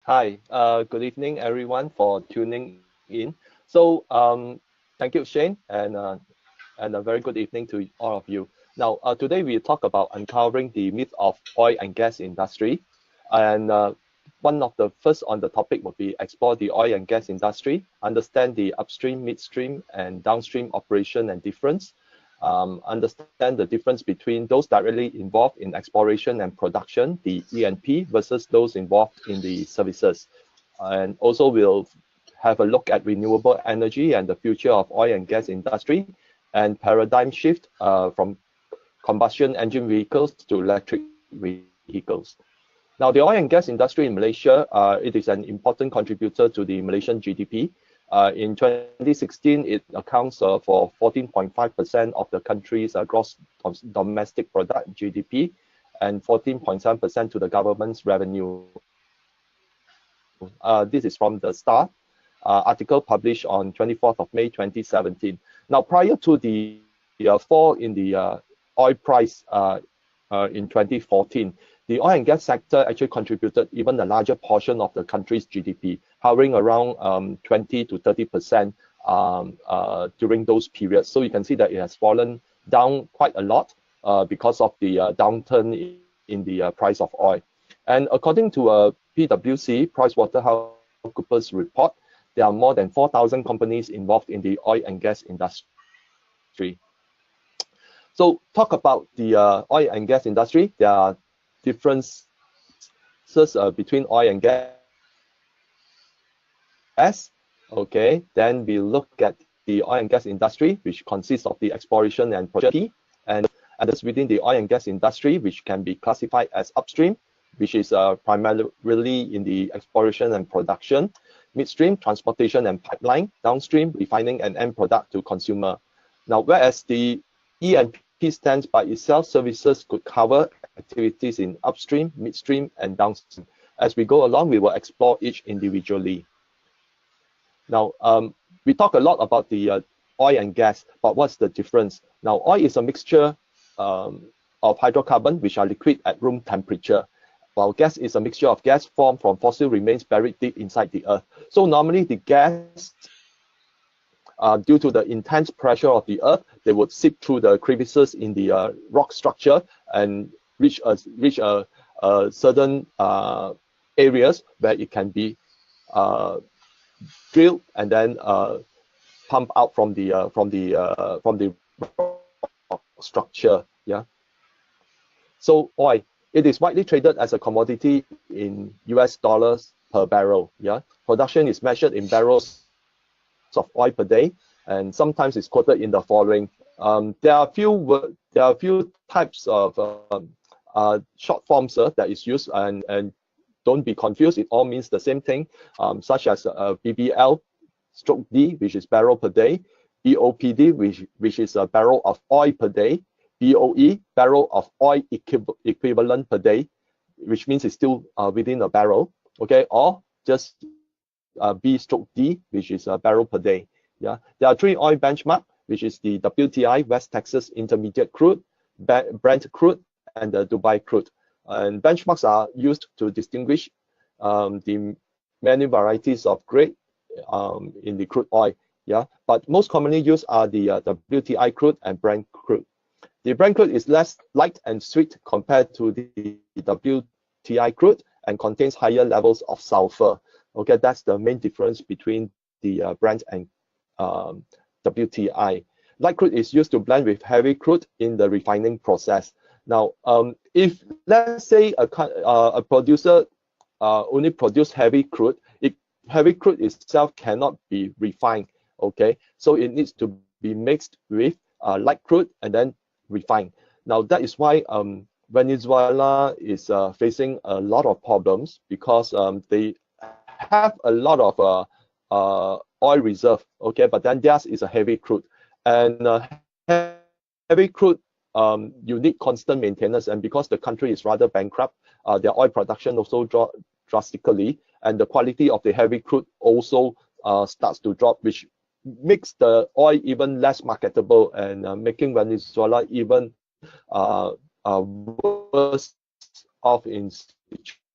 Hi, good evening, everyone, for tuning in. Thank you, Shane, and a very good evening to all of you. Now, today we talk about uncovering the myth of oil and gas industry, and one of the first on the topic would be explore the oil and gas industry, understand the upstream, midstream, and downstream operation and difference, understand the difference between those directly involved in exploration and production, the E&P, versus those involved in the services. And also we'll have a look at renewable energy and the future of oil and gas industry and paradigm shift from combustion engine vehicles to electric vehicles. Now, the oil and gas industry in Malaysia, it is an important contributor to the Malaysian GDP. In 2016, it accounts for 14.5% of the country's gross domestic product GDP and 14.7% to the government's revenue. This is from the Star article published on 24th of May 2017. Now, prior to the fall in the oil price in 2014, the oil and gas sector actually contributed even a larger portion of the country's GDP, hovering around 20 to 30% during those periods. So you can see that it has fallen down quite a lot because of the downturn in the price of oil. And according to a PwC, PricewaterhouseCoopers report, there are more than 4,000 companies involved in the oil and gas industry. So talk about the oil and gas industry. There are differences between oil and gas. Okay, then we look at the oil and gas industry, which consists of the exploration and production, and that's within the oil and gas industry, which can be classified as upstream, which is primarily in the exploration and production, midstream, transportation and pipeline, downstream, refining and end product to consumer. Now, whereas the E&P stands by itself, services could cover activities in upstream, midstream, and downstream. As we go along, we will explore each individually. Now, we talk a lot about the oil and gas, but what's the difference? Now, oil is a mixture of hydrocarbon, which are liquid at room temperature, while gas is a mixture of gas formed from fossil remains buried deep inside the earth. So normally the gas, due to the intense pressure of the earth, they would seep through the crevices in the rock structure and reach a certain areas where it can be drilled and then pump out from the rock structure. Yeah. So oil, it is widely traded as a commodity in US dollars per barrel. Yeah. Production is measured in barrels of oil per day, and sometimes it's quoted in the following. There are a few types of short forms that is used, and don't be confused, it all means the same thing, such as BBL/D, which is barrel per day, BOPD, which is a barrel of oil per day, BOE, barrel of oil equivalent per day, which means it's still within a barrel, okay, or just B/D, which is a barrel per day. Yeah, there are three oil benchmark, which is the WTI, West Texas Intermediate Crude, Brent Crude, and the Dubai Crude. And benchmarks are used to distinguish the many varieties of grade in the crude oil. Yeah, but most commonly used are the WTI crude and Brent crude. The Brent crude is less light and sweet compared to the WTI crude and contains higher levels of sulfur. Okay, that's the main difference between the Brent and WTI. Light crude is used to blend with heavy crude in the refining process. Now, if let's say a producer only produce heavy crude, heavy crude itself cannot be refined. Okay, so it needs to be mixed with light crude and then refined. Now that is why Venezuela is facing a lot of problems, because they have a lot of oil reserve, okay, but then theirs is a heavy crude, and heavy crude you need constant maintenance, and because the country is rather bankrupt, their oil production also dropped drastically, and the quality of the heavy crude also starts to drop, which makes the oil even less marketable and making Venezuela even worse off in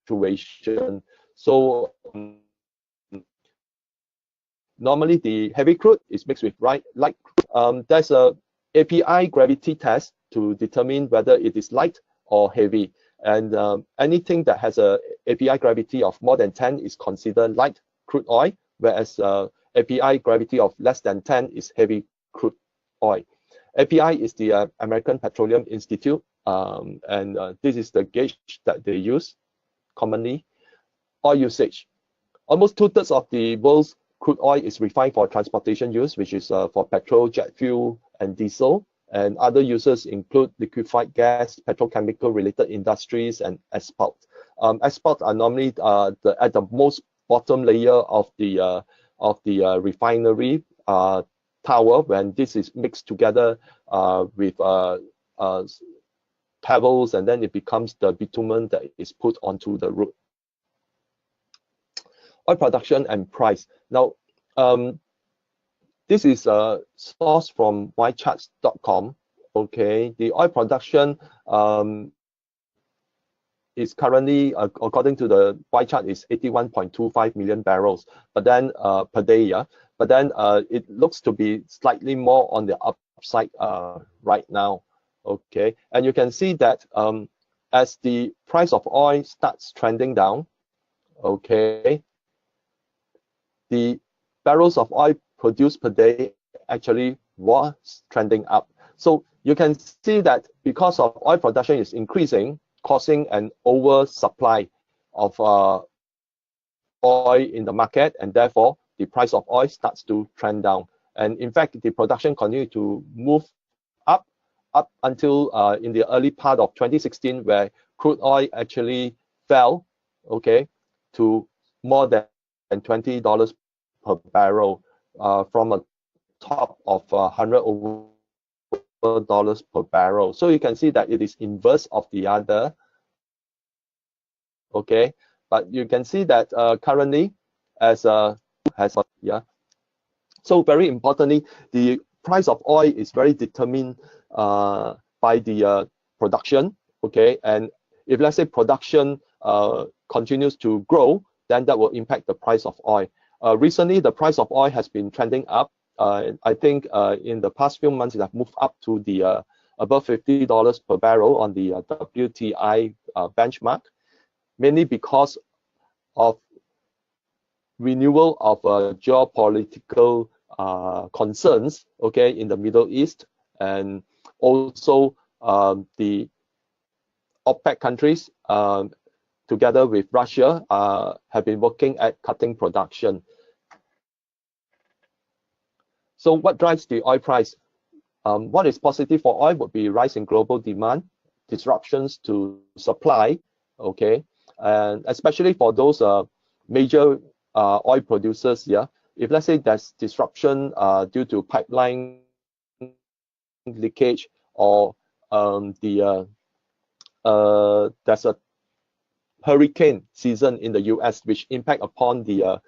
situation. So normally the heavy crude is mixed with light crude. There's a API gravity test to determine whether it is light or heavy. And anything that has a API gravity of more than 10 is considered light crude oil, whereas API gravity of less than 10 is heavy crude oil. API is the American Petroleum Institute, and this is the gauge that they use commonly. Oil usage. Almost 2/3 of the world's crude oil is refined for transportation use, which is for petrol, jet fuel, and diesel. And other uses include liquefied gas, petrochemical related industries, and asphalt. Asphalt are normally at the most bottom layer of the refinery tower, when this is mixed together with pebbles, and then it becomes the bitumen that is put onto the road. Oil production and price. Now, this is a source from ycharts.com. Okay, the oil production is currently, according to the Y chart, is 81.25 million barrels, but then per day, yeah. But then it looks to be slightly more on the upside right now. Okay, and you can see that as the price of oil starts trending down, okay, the barrels of oil produced per day actually was trending up. So you can see that because of oil production is increasing, causing an oversupply of oil in the market, and therefore the price of oil starts to trend down. And in fact, the production continued to move up until in the early part of 2016, where crude oil actually fell, okay, to more than $20 per barrel from a top of $100 per barrel. So you can see that it is inverse of the other. Okay, but you can see that currently yeah. So very importantly, the price of oil is very determined by the production. Okay, and if let's say production continues to grow, then that will impact the price of oil. Recently, the price of oil has been trending up. I think in the past few months, it has moved up to the above $50 per barrel on the WTI benchmark, mainly because of renewal of geopolitical concerns, okay, in the Middle East, and also the OPEC countries, together with Russia, have been working at cutting production. So what drives the oil price? What is positive for oil would be rise in global demand, disruptions to supply, okay, and especially for those major oil producers, yeah. If let's say there's disruption due to pipeline leakage, or there's a hurricane season in the US, which impact upon the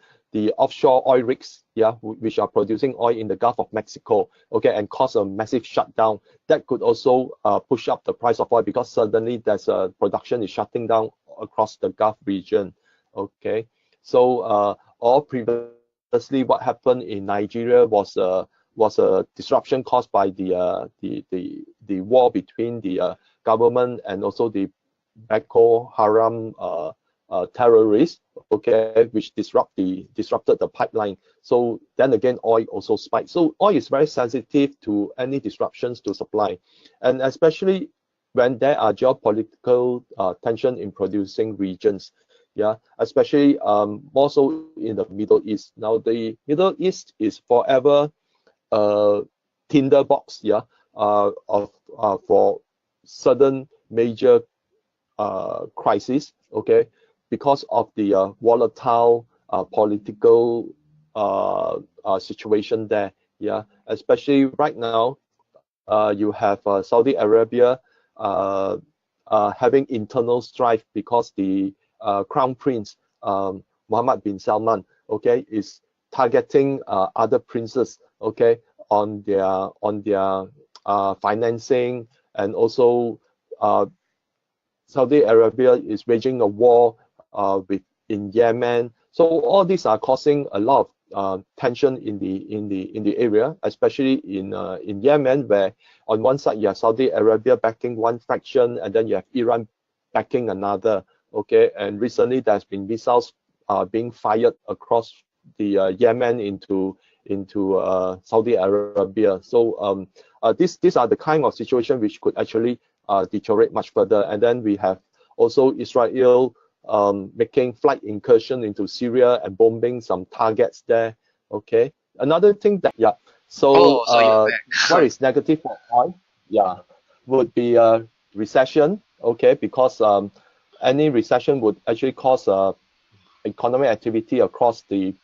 offshore oil rigs, yeah, which are producing oil in the Gulf of Mexico, okay, and cause a massive shutdown. That could also push up the price of oil, because suddenly there's a production is shutting down across the Gulf region, okay. So or previously, what happened in Nigeria was a disruption caused by the war between the government and also the Boko Haram terrorists, okay, which disrupted the pipeline. So then again, oil also spiked. So oil is very sensitive to any disruptions to supply, and especially when there are geopolitical tension in producing regions, yeah, especially more so in the Middle East. Now the Middle East is forever a tinderbox, yeah, for certain major crisis, okay, because of the volatile political situation there, yeah. Especially right now, you have Saudi Arabia having internal strife because the Crown Prince Mohammed bin Salman, okay, is targeting other princes, okay, on their financing, and also Saudi Arabia is waging a war in Yemen. So all these are causing a lot tension in the area, especially in Yemen, where on one side you have Saudi Arabia backing one faction, and then you have Iran backing another. Okay, and recently there's been missiles being fired across the Yemen into Saudi Arabia. So these are the kind of situation which could actually deteriorate much further. And then we have also Israel making flight incursion into Syria and bombing some targets there. Okay. Another thing that so Oh, so you're what back. is negative for oil? Yeah, would be a recession. Okay, because any recession would actually cause economic activity across the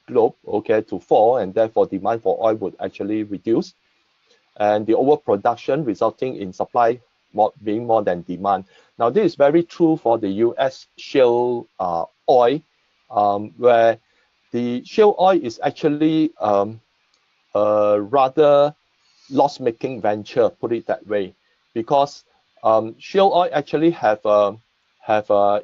globe, okay, to fall, and therefore demand for oil would actually reduce, and the overproduction resulting in supply being more than demand. Now, this is very true for the US shale oil, where the shale oil is actually a rather loss-making venture, put it that way, because shale oil actually have a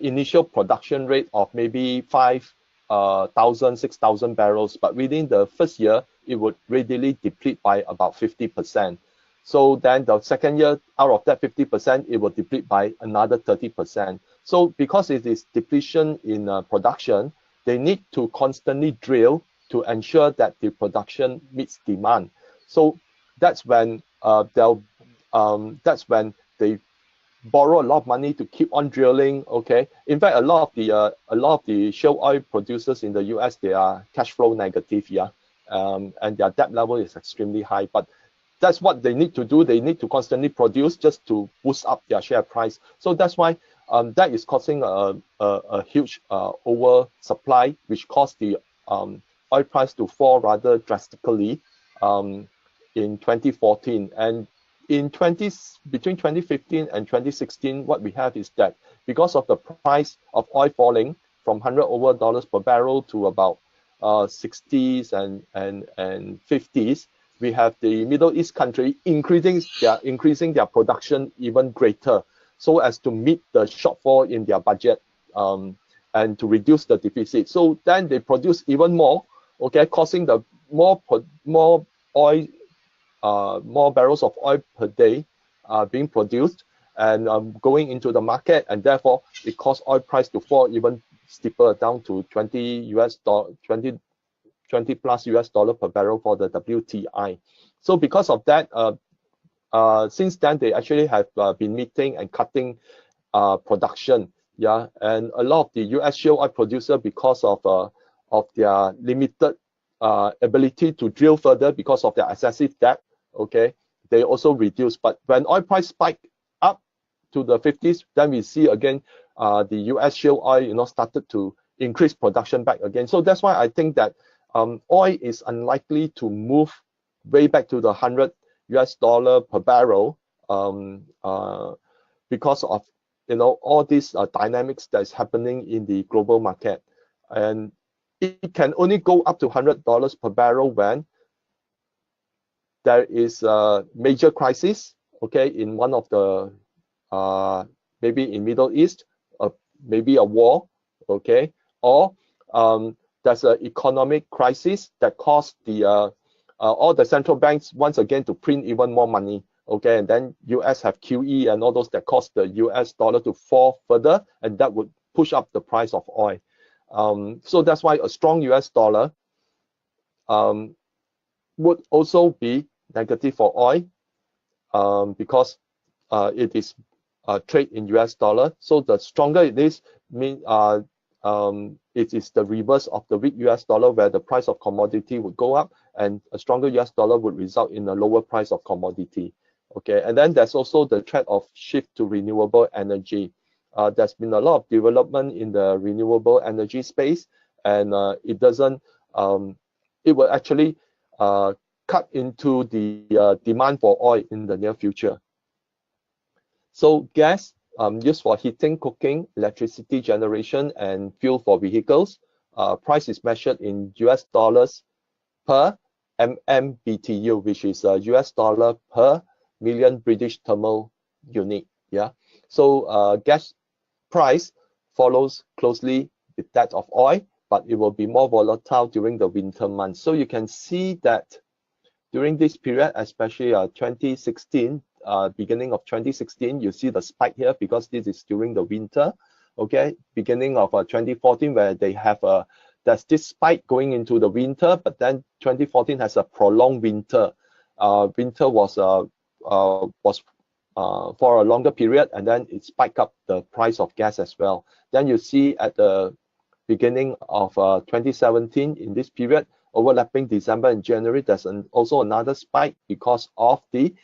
initial production rate of maybe 5,000, 6,000 barrels, but within the first year it would readily deplete by about 50%. So then the second year, out of that 50%, it will deplete by another 30%. So because it is depletion in production, they need to constantly drill to ensure that the production meets demand. So that's when they borrow a lot of money to keep on drilling. Okay, in fact, a lot of the shale oil producers in the US, they are cash flow negative, yeah, and their debt level is extremely high. But that's what they need to do. They need to constantly produce just to boost up their share price. So that's why that is causing a huge oversupply, which caused the oil price to fall rather drastically in 2014. And between 2015 and 2016, what we have is that because of the price of oil falling from $100 per barrel to about 60s and 50s, we have the Middle East country increasing their production even greater, so as to meet the shortfall in their budget, and to reduce the deficit. So then they produce even more, okay, causing the more oil, more barrels of oil per day being produced and going into the market, and therefore it caused oil price to fall even steeper, down to 20 plus US dollar per barrel for the WTI. So because of that, since then they actually have been meeting and cutting production, yeah, and a lot of the US shale oil producer, because of their limited ability to drill further because of their excessive debt, okay, they also reduce. But when oil price spike up to the 50s, then we see again the US shale oil, started to increase production back again. So that's why I think that oil is unlikely to move way back to the $100 per barrel, because of all these dynamics that is happening in the global market. And it can only go up to $100 per barrel when there is a major crisis, okay, in one of the maybe in Middle East, maybe a war, okay, or there's an economic crisis that caused all the central banks once again to print even more money, okay, and then US have QE and all those that caused the US dollar to fall further, and that would push up the price of oil. So that's why a strong US dollar would also be negative for oil, because it is trade in US dollar. So the stronger it is, it is the reverse of the weak US dollar, where the price of commodity would go up, and a stronger US dollar would result in a lower price of commodity. Okay, and then there's also the threat of shift to renewable energy. There's been a lot of development in the renewable energy space, and it will actually cut into the demand for oil in the near future. So gas used for heating, cooking, electricity generation, and fuel for vehicles. Price is measured in US dollars per MMBTU, which is US dollar per million British thermal unit. Yeah. So gas price follows closely with that of oil, but it will be more volatile during the winter months. So you can see that during this period, especially 2016, beginning of 2016, you see the spike here because this is during the winter. Okay, beginning of 2014, where they have there's this spike going into the winter, but then 2014 has a prolonged winter. Winter was for a longer period, and then it spiked up the price of gas as well. Then you see at the beginning of 2017, in this period, overlapping December and January, there's also another spike because of the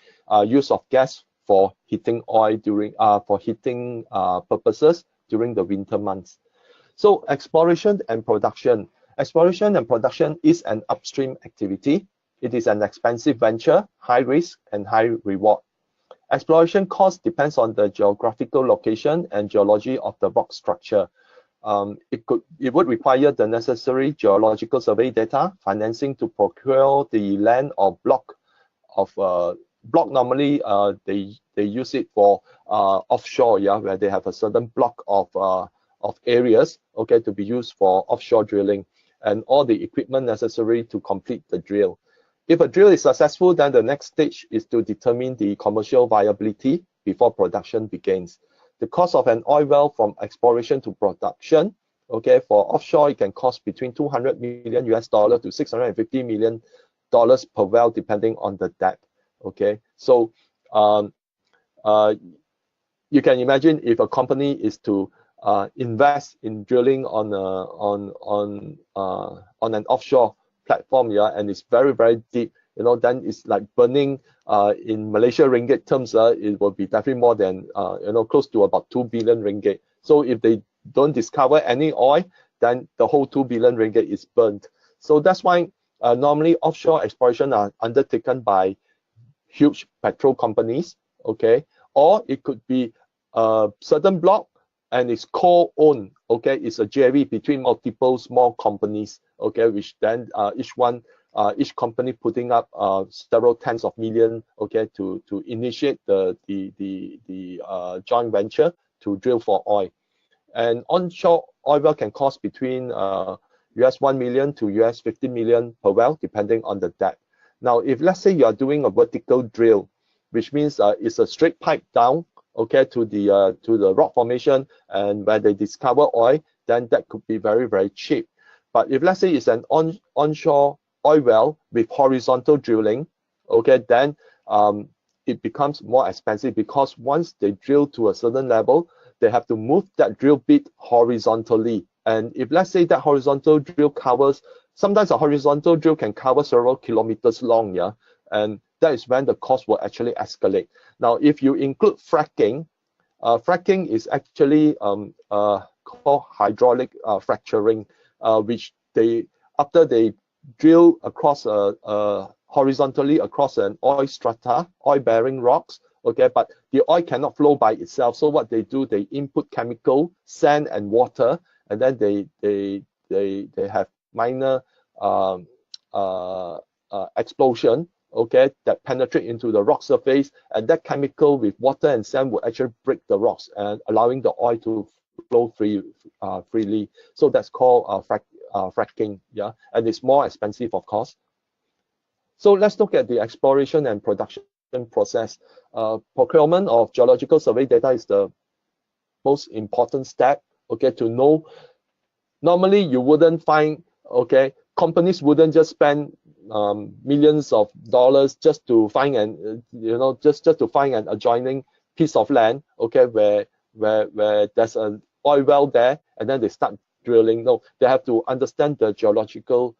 use of gas for heating oil during for heating purposes during the winter months. So exploration and production. Exploration and production is an upstream activity. It is an expensive venture, high risk and high reward. Exploration cost depends on the geographical location and geology of the rock structure. It would require the necessary geological survey data, financing to procure the land or block of block. Normally they use it for offshore, yeah, where they have a certain block of areas, okay, to be used for offshore drilling, and all the equipment necessary to complete the drill. If a drill is successful, then the next stage is to determine the commercial viability before production begins. The cost of an oil well from exploration to production, okay, for offshore, it can cost between $200 million to $650 million per well, depending on the depth. Okay, so you can imagine if a company is to invest in drilling on an offshore platform, yeah, and it's very, very deep, you know, then it's like burning in Malaysia ringgit terms, it will be definitely more than you know, close to about 2 billion ringgit. So if they don't discover any oil, then the whole 2 billion ringgit is burnt. So that's why normally offshore exploration are undertaken by huge petrol companies, okay, or it could be a certain block and it's co-owned, okay, it's a JV between multiple small companies, okay, which then each company putting up several tens of millions, okay, to initiate the joint venture to drill for oil. And onshore oil well can cost between $1 million to $50 million per well, depending on the depth. Now, if let's say you are doing a vertical drill, which means it's a straight pipe down, okay, to the rock formation, and where they discover oil, then that could be very, very cheap. But if let's say it's an onshore oil well with horizontal drilling, okay, then it becomes more expensive, because once they drill to a certain level, they have to move that drill bit horizontally. And if let's say that horizontal drill covers, sometimes a horizontal drill can cover several kilometers long, yeah, and that is when the cost will actually escalate. Now, if you include fracking, fracking is actually called hydraulic fracturing, which after they drill across horizontally across an oil strata, oil-bearing rocks, okay, but the oil cannot flow by itself. So what they do, they input chemical, sand and water, and then they have minor explosion, okay, that penetrate into the rock surface, and that chemical with water and sand will actually break the rocks and allowing the oil to flow freely. So that's called fracking, yeah, and it's more expensive, of course. So let's look at the exploration and production process. Procurement of geological survey data is the most important step, okay, to know. Normally you wouldn't find, okay, companies wouldn't just spend millions of dollars just to find an just to find an adjoining piece of land, okay, where there's an oil well there, and then they start drilling. No, they have to understand the geological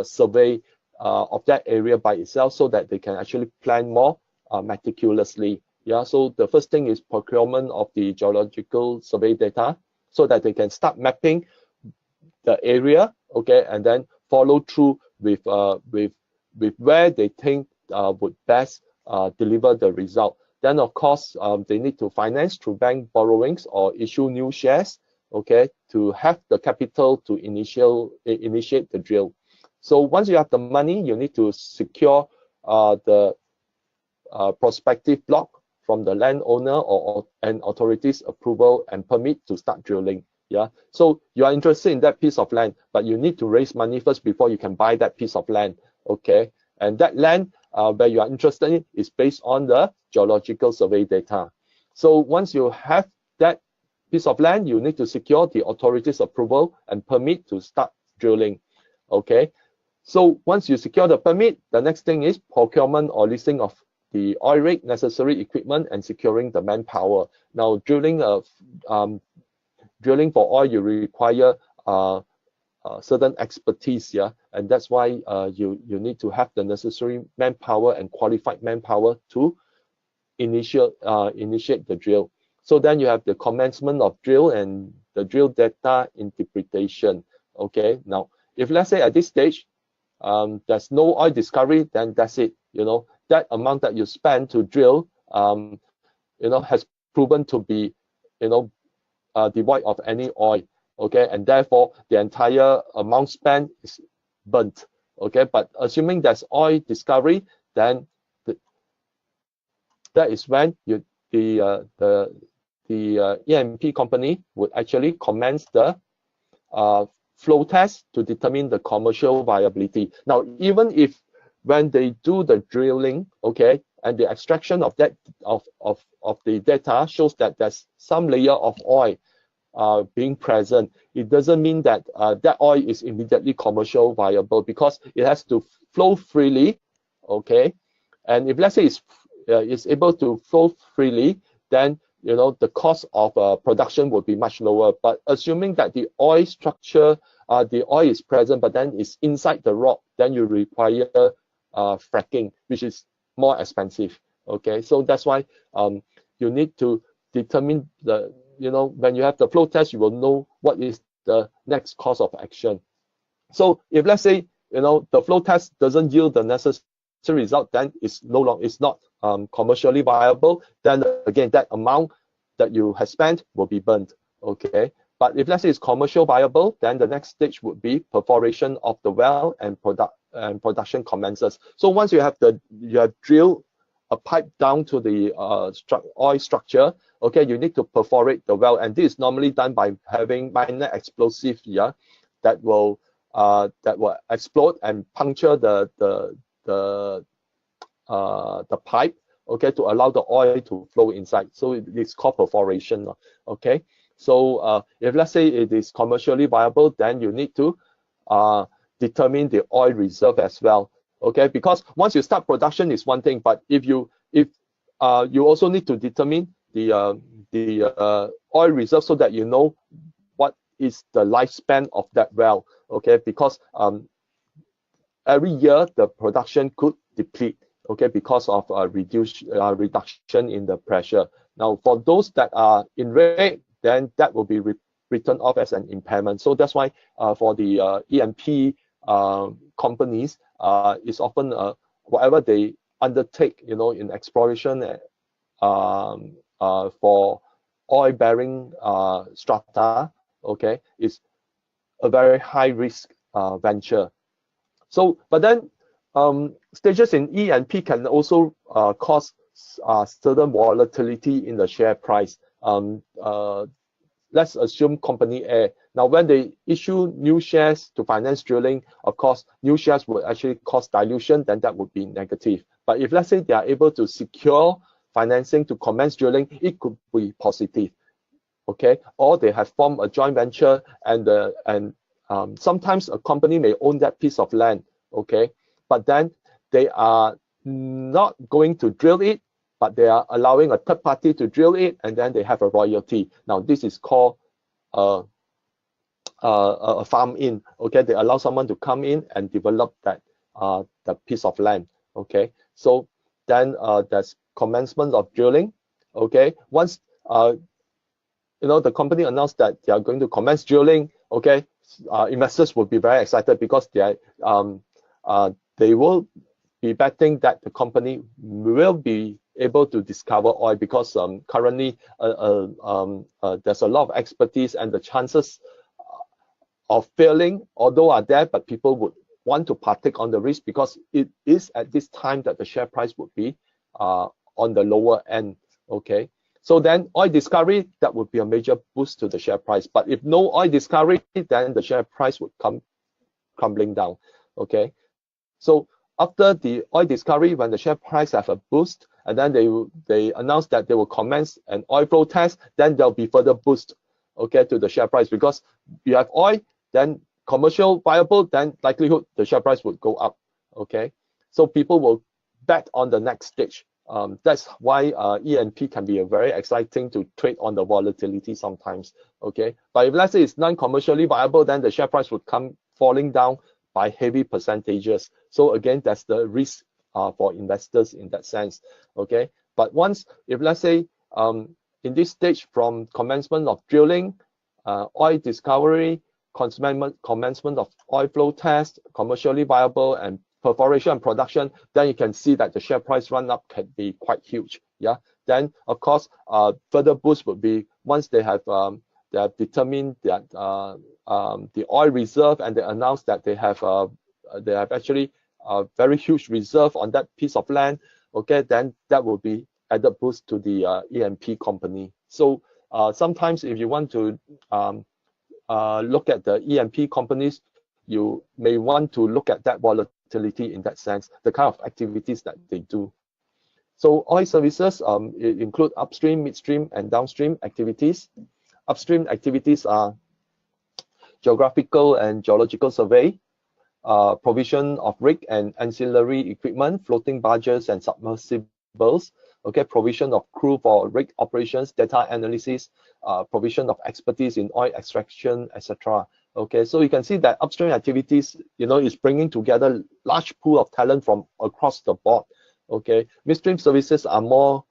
survey of that area by itself, so that they can actually plan more meticulously. Yeah, so the first thing is procurement of the geological survey data, so that they can start mapping the area, okay, and then follow through with where they think would best deliver the result. Then of course they need to finance through bank borrowings or issue new shares, okay, to have the capital to initiate the drill. So once you have the money, you need to secure the prospective block from the landowner and authorities approval and permit to start drilling. Yeah, so you are interested in that piece of land, but you need to raise money first before you can buy that piece of land. Okay, and that land where you are interested in is based on the geological survey data. So once you have that piece of land, you need to secure the authorities' approval and permit to start drilling. Okay, so once you secure the permit, the next thing is procurement or leasing of the oil rig, necessary equipment, and securing the manpower. Now, drilling for oil, you require certain expertise, yeah, and that's why you need to have the necessary manpower and qualified manpower to initiate the drill. So then you have the commencement of drill and the drill data interpretation. Okay, now if let's say at this stage there's no oil discovery, then that's it. That amount that you spend to drill, has proven to be, devoid of any oil. Okay, and therefore the entire amount spent is burnt. Okay, but assuming there's oil discovery, then that is when the E&P company would actually commence the flow test to determine the commercial viability. Now, even if when they do the drilling, okay, and the extraction of that of the data shows that there's some layer of oil being present, it doesn't mean that that oil is immediately commercial viable, because it has to flow freely. Okay, and if let's say it's able to flow freely, then the cost of production would be much lower. But assuming that the oil structure, the oil is present, but then it's inside the rock, then you require fracking, which is more expensive. Okay, so that's why you need to determine when you have the flow test, you will know what is the next course of action. So if let's say the flow test doesn't yield the necessary result, then it's not commercially viable. Then again, that amount that you have spent will be burnt. Okay, but if let's say it's commercial viable, then the next stage would be perforation of the well and production commences. So once you have drilled a pipe down to the oil structure, okay, you need to perforate the well, and this is normally done by having minor explosive, yeah, that will explode and puncture the pipe, okay, to allow the oil to flow inside. So it's called perforation. Okay, so if let's say it is commercially viable, then you need to determine the oil reserve as well. Okay, because once you start production is one thing, but if you also need to determine the oil reserve, so that you know what is the lifespan of that well. Okay, because every year the production could deplete, okay, because of reduction in the pressure. Now, for those that are in red, then that will be written off as an impairment. So that's why for the E&P companies, it's often whatever they undertake, in exploration for oil-bearing strata, okay, is a very high-risk venture. So, but then stages in E&P can also cause certain volatility in the share price. Let's assume company A. Now, when they issue new shares to finance drilling, of course, new shares will actually cause dilution, then that would be negative. But if let's say they are able to secure financing to commence drilling, it could be positive. Okay, or they have formed a joint venture, and sometimes a company may own that piece of land. Okay, but then they are not going to drill it, but they are allowing a third party to drill it, and then they have a royalty. Now, this is called a farm in. Okay, they allow someone to come in and develop that piece of land. Okay, so then there's commencement of drilling. Okay, once the company announced that they are going to commence drilling, okay, investors will be very excited, because they will be betting that the company will be able to discover oil, because currently there's a lot of expertise, and the chances of failing, although are there, but people would want to partake on the risk, because it is at this time that the share price would be on the lower end. Okay, So then oil discovery, that would be a major boost to the share price. But if no oil discovery, then the share price would come crumbling down. Okay. So after the oil discovery, when the share price have a boost, and then they announce that they will commence an oil flow test, then there'll be further boost, okay, to the share price, because you have oil, then commercial viable, then likelihood the share price would go up. Okay, so people will bet on the next stage. That's why E&P can be a very exciting to trade on the volatility sometimes. Okay, but if let's say it's non-commercially viable, then the share price would come falling down by heavy percentages. So again, that's the risk for investors in that sense. Okay, but once, if let's say in this stage, from commencement of drilling, oil discovery, commencement of oil flow test, commercially viable, and perforation and production, then you can see that the share price run up can be quite huge. Yeah. Then of course, further boost would be once they have determined that the oil reserve, and they announce that they have actually a very huge reserve on that piece of land. Okay, then that will be added boost to the E&P company. So sometimes if you want to look at the E&P companies, you may want to look at that volatility in that sense, the kind of activities that they do. So oil services it include upstream, midstream, and downstream activities. Upstream activities are geographical and geological survey, provision of rig and ancillary equipment, floating barges and submersibles, okay, provision of crew for rig operations, data analysis, provision of expertise in oil extraction, etc. Okay, so you can see that upstream activities, is bringing together large pool of talent from across the board. Okay, midstream services are more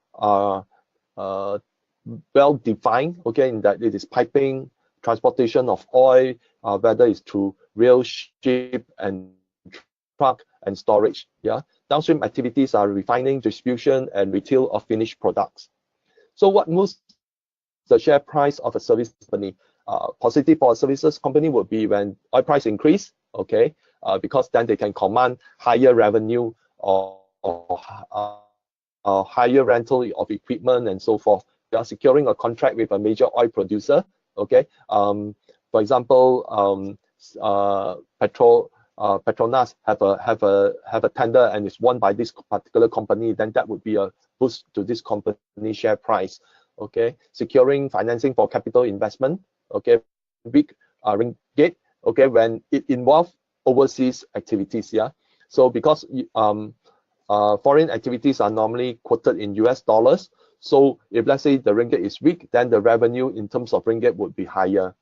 well defined, okay, in that it is piping, transportation of oil, whether it's through rail, ship, and truck, and storage. Yeah, downstream activities are refining, distribution, and retail of finished products. So what moves the share price of a service company? Positive for a services company would be when oil price increase, okay, because then they can command higher revenue or higher rental of equipment and so forth. They are securing a contract with a major oil producer. Okay, for example, Petronas have a tender and it's won by this particular company, then that would be a boost to this company share price. Okay, securing financing for capital investment. Okay, big ringgit. Okay, when it involves overseas activities. Yeah, so because foreign activities are normally quoted in US dollars. So if let's say the ringgit is weak, then the revenue in terms of ringgit would be higher.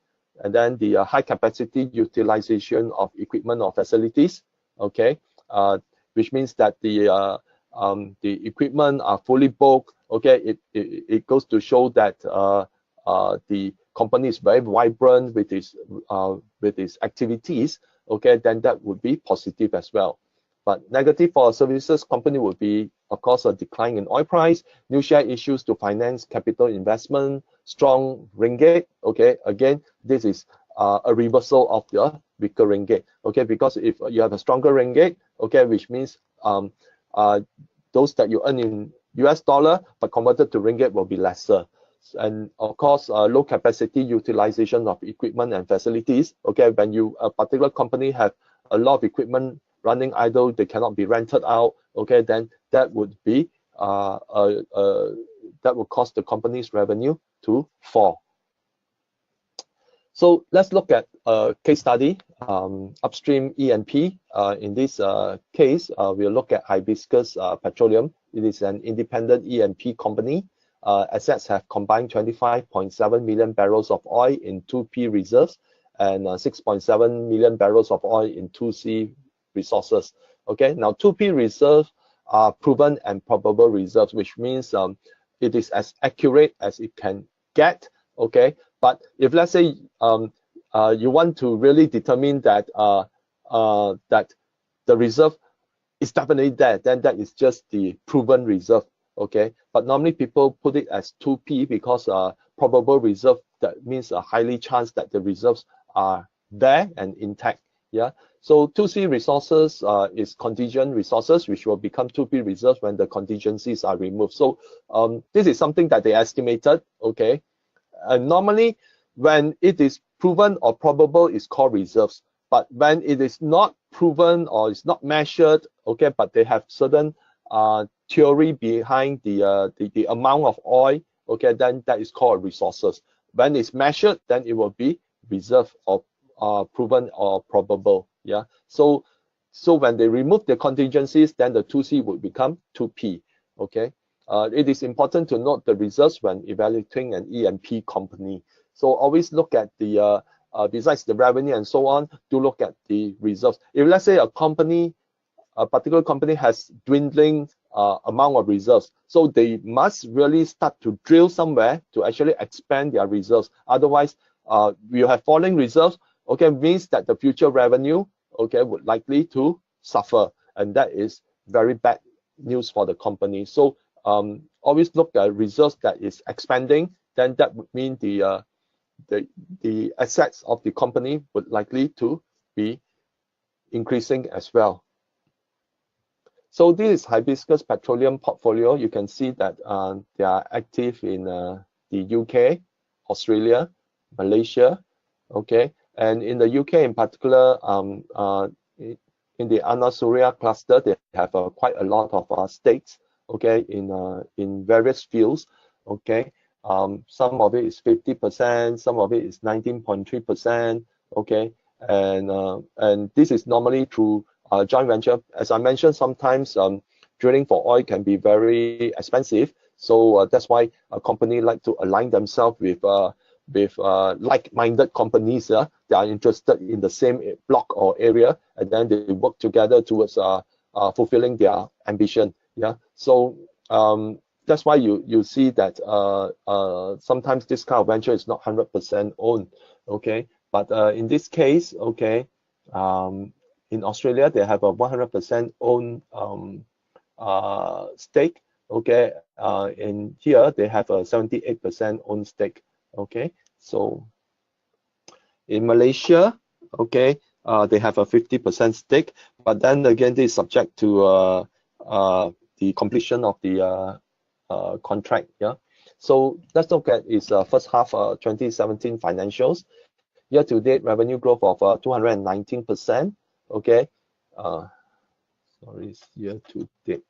And then the high capacity utilization of equipment or facilities, okay, which means that the equipment are fully booked. Okay, it goes to show that the company is very vibrant with its activities. Okay, then that would be positive as well. But negative for a services company would be, of course, a decline in oil price, new share issues to finance capital investment, strong ringgit. Okay, again, this is a reversal of the weaker ringgit. Okay, because if you have a stronger ringgit, okay, which means those that you earn in US dollar but converted to ringgit will be lesser. And of course, low capacity utilization of equipment and facilities. Okay, when a particular company have a lot of equipment running idle, they cannot be rented out. Okay, then that would be that would cause the company's revenue to fall. So let's look at a case study, upstream E&P. In this case, we'll look at Hibiscus Petroleum. It is an independent E&P company. Assets have combined 25.7 million barrels of oil in 2P reserves and 6.7 million barrels of oil in 2C resources. Okay, now 2P reserves are proven and probable reserves, which means it is as accurate as it can get. Okay, but if let's say you want to really determine that that the reserve is definitely there, then that is just the proven reserve. Okay, but normally people put it as 2P because probable reserve, that means a highly chance that the reserves are there and intact. Yeah. So 2C resources is contingent resources, which will become 2P reserves when the contingencies are removed. So this is something that they estimated. Okay. Normally, when it is proven or probable, it's called reserves. But when it is not proven or it's not measured, okay, but they have certain theory behind the amount of oil, okay, then that is called resources. When it's measured, then it will be reserve or proven or probable. Yeah. So when they remove the contingencies, then the 2C would become 2P. Okay. It is important to note the reserves when evaluating an E&P company. So always look at the besides the revenue and so on, do look at the reserves. If let's say a particular company has dwindling amount of reserves, so they must really start to drill somewhere to actually expand their reserves. Otherwise, you have falling reserves, okay, means that the future revenue, okay, would likely to suffer, and that is very bad news for the company. So always look at reserves that is expanding, then that would mean the assets of the company would likely to be increasing as well. So this is Hibiscus Petroleum portfolio. You can see that they are active in the UK, Australia, Malaysia, okay, and in the UK in particular, in the Anasuria cluster, they have quite a lot of stakes, okay, in various fields, okay. Some of it is 50%, some of it is 19.3%, okay, and this is normally through joint venture. As I mentioned, sometimes drilling for oil can be very expensive, so that's why a company like to align themselves with like-minded companies that are interested in the same block or area, and then they work together towards fulfilling their ambition. Yeah, so that's why you see that sometimes this kind of venture is not 100% owned. Okay, but in this case, okay, in Australia they have a 100% owned stake. Okay, in here they have a 78% owned stake. Okay, so in Malaysia, okay, they have a 50% stake, but then again, this is subject to the completion of the contract. Yeah, so let's look at its first half 2017 financials. Year to date revenue growth of 219%. Okay, sorry, it's year to date.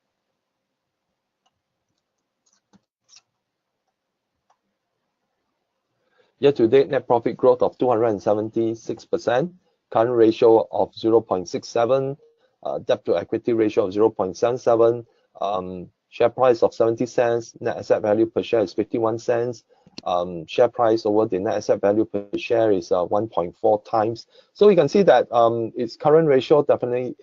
Year-to-date net profit growth of 276%, current ratio of 0.67, debt-to-equity ratio of 0.77, share price of 70 cents, net asset value per share is 51 cents, share price over the net asset value per share is 1.4 times. So you can see that its current ratio definitely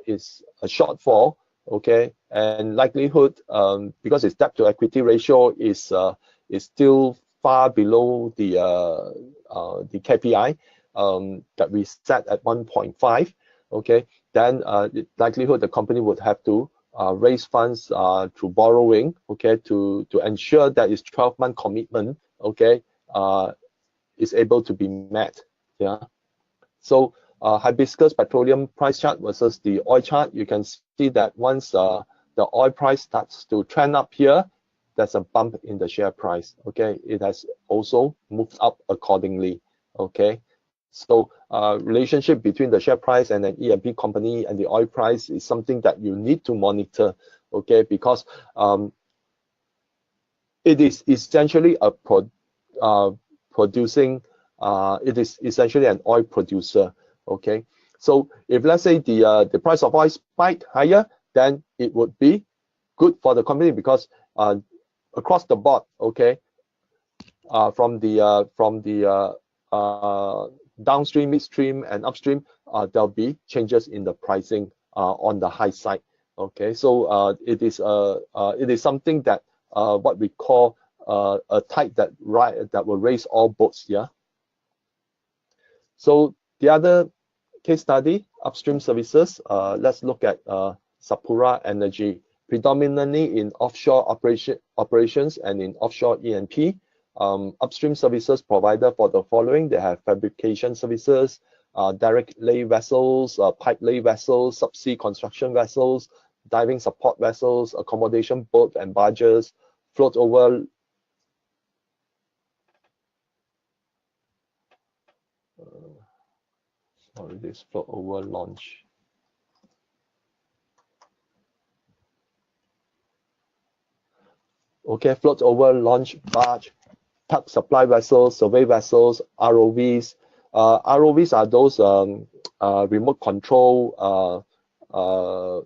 is a shortfall, okay, and likelihood because its debt-to-equity ratio is still far below the KPI that we set at 1.5. Okay, then the likelihood the company would have to raise funds through borrowing, okay, to ensure that its 12-month commitment, okay, is able to be met. Yeah. So Hibiscus Petroleum price chart versus the oil chart, you can see that once the oil price starts to trend up here, there's a bump in the share price. Okay, it has also moved up accordingly. Okay, so relationship between the share price and an E&P company and the oil price is something that you need to monitor. Okay, because it is essentially a producing. It is essentially an oil producer. Okay, so if let's say the price of oil spike higher, then it would be good for the company because across the board, okay, from the downstream, midstream, and upstream, there'll be changes in the pricing on the high side. Okay, so it is something that what we call a tide that will raise all boats. Yeah. So the other case study, upstream services. Let's look at Sapura Energy. Predominantly in offshore operations and in offshore E&P. Upstream services provider for the following. They have fabrication services, direct lay vessels, pipe lay vessels, subsea construction vessels, diving support vessels, accommodation boat and barges, float over this float over launch. Okay, float over launch barge, tug supply vessels, survey vessels, ROVs. ROVs are those remote control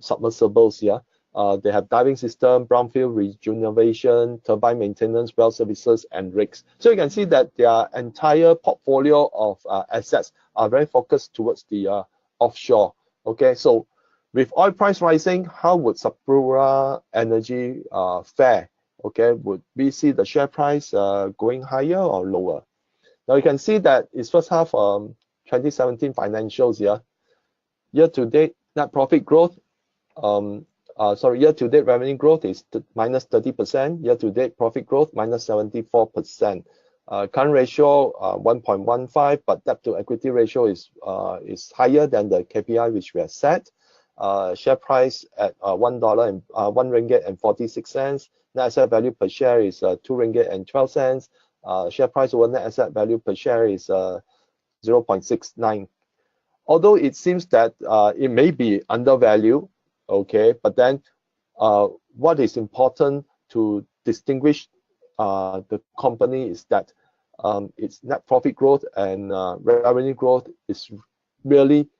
submersibles. Yeah, they have diving system, brownfield rejuvenation, turbine maintenance, well services, and rigs. So you can see that their entire portfolio of assets are very focused towards the offshore. Okay, so with oil price rising, how would Sapura Energy fare? Okay, would we see the share price going higher or lower? Now you can see that it's first half 2017 financials. Yeah, year to date net profit growth. Year to date revenue growth is minus 30%. Year to date profit growth minus 74%. Current ratio 1.15, but debt to equity ratio is higher than the KPI which we have set. Share price at $1.46. Net asset value per share is 2 ringgit and 12 cents. Share price over net asset value per share is 0.69. Although it seems that it may be undervalued, okay, but then what is important to distinguish the company is that its net profit growth and revenue growth is really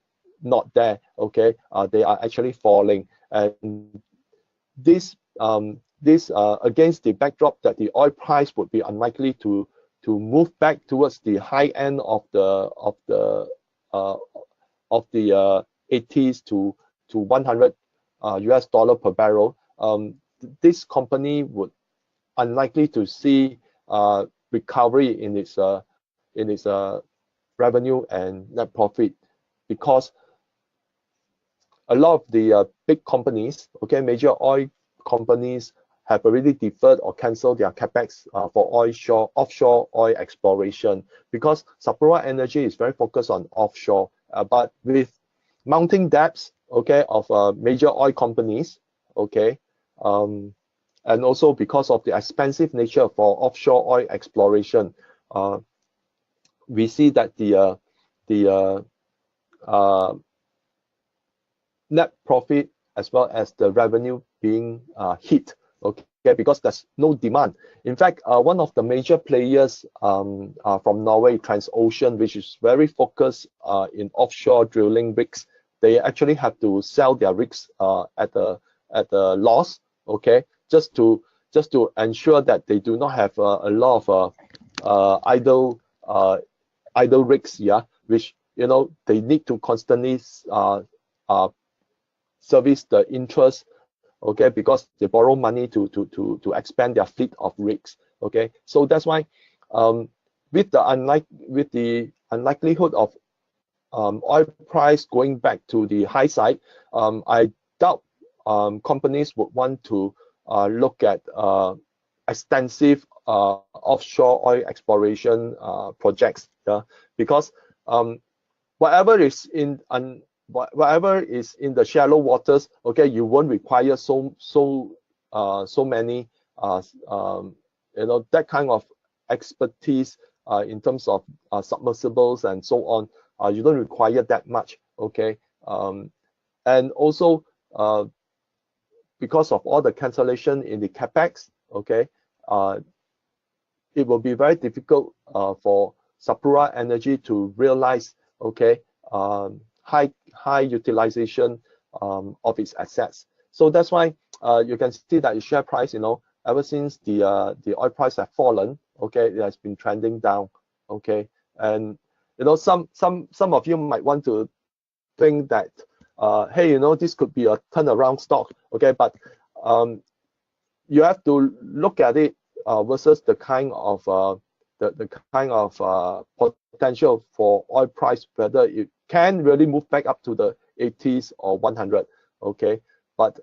not there. Okay, they are actually falling, and this against the backdrop that the oil price would be unlikely to move back towards the high end of the 80s to 100 US dollar per barrel. This company would unlikely to see recovery in its revenue and net profit, because a lot of the big companies, okay, major oil companies have already deferred or canceled their capex for offshore oil exploration, because Sapura Energy is very focused on offshore. But with mounting debts, okay, of major oil companies, okay, and also because of the expensive nature for offshore oil exploration, we see that the net profit as well as the revenue being hit, okay, because there's no demand. In fact, one of the major players from Norway, Transocean, which is very focused in offshore drilling rigs, they actually have to sell their rigs at a loss, okay, just to ensure that they do not have a lot of idle rigs, yeah, which, you know, they need to constantly service the interest, okay, because they borrow money to expand their fleet of rigs, okay. So that's why with the unlikelihood of oil price going back to the high side, I doubt companies would want to look at extensive offshore oil exploration projects, yeah, because whatever is in the shallow waters, okay, you won't require so many that kind of expertise in terms of submersibles and so on. You don't require that much, okay. And also because of all the cancellation in the capex, okay, it will be very difficult for Sapura Energy to realize, okay, high utilization of its assets. So that's why you can see that the share price, you know, ever since the oil price have fallen, okay, it has been trending down, okay. And you know, some of you might want to think that hey, you know, this could be a turnaround stock, okay, but you have to look at it versus the kind of potential for oil price, whether it can really move back up to the 80s or 100, okay. But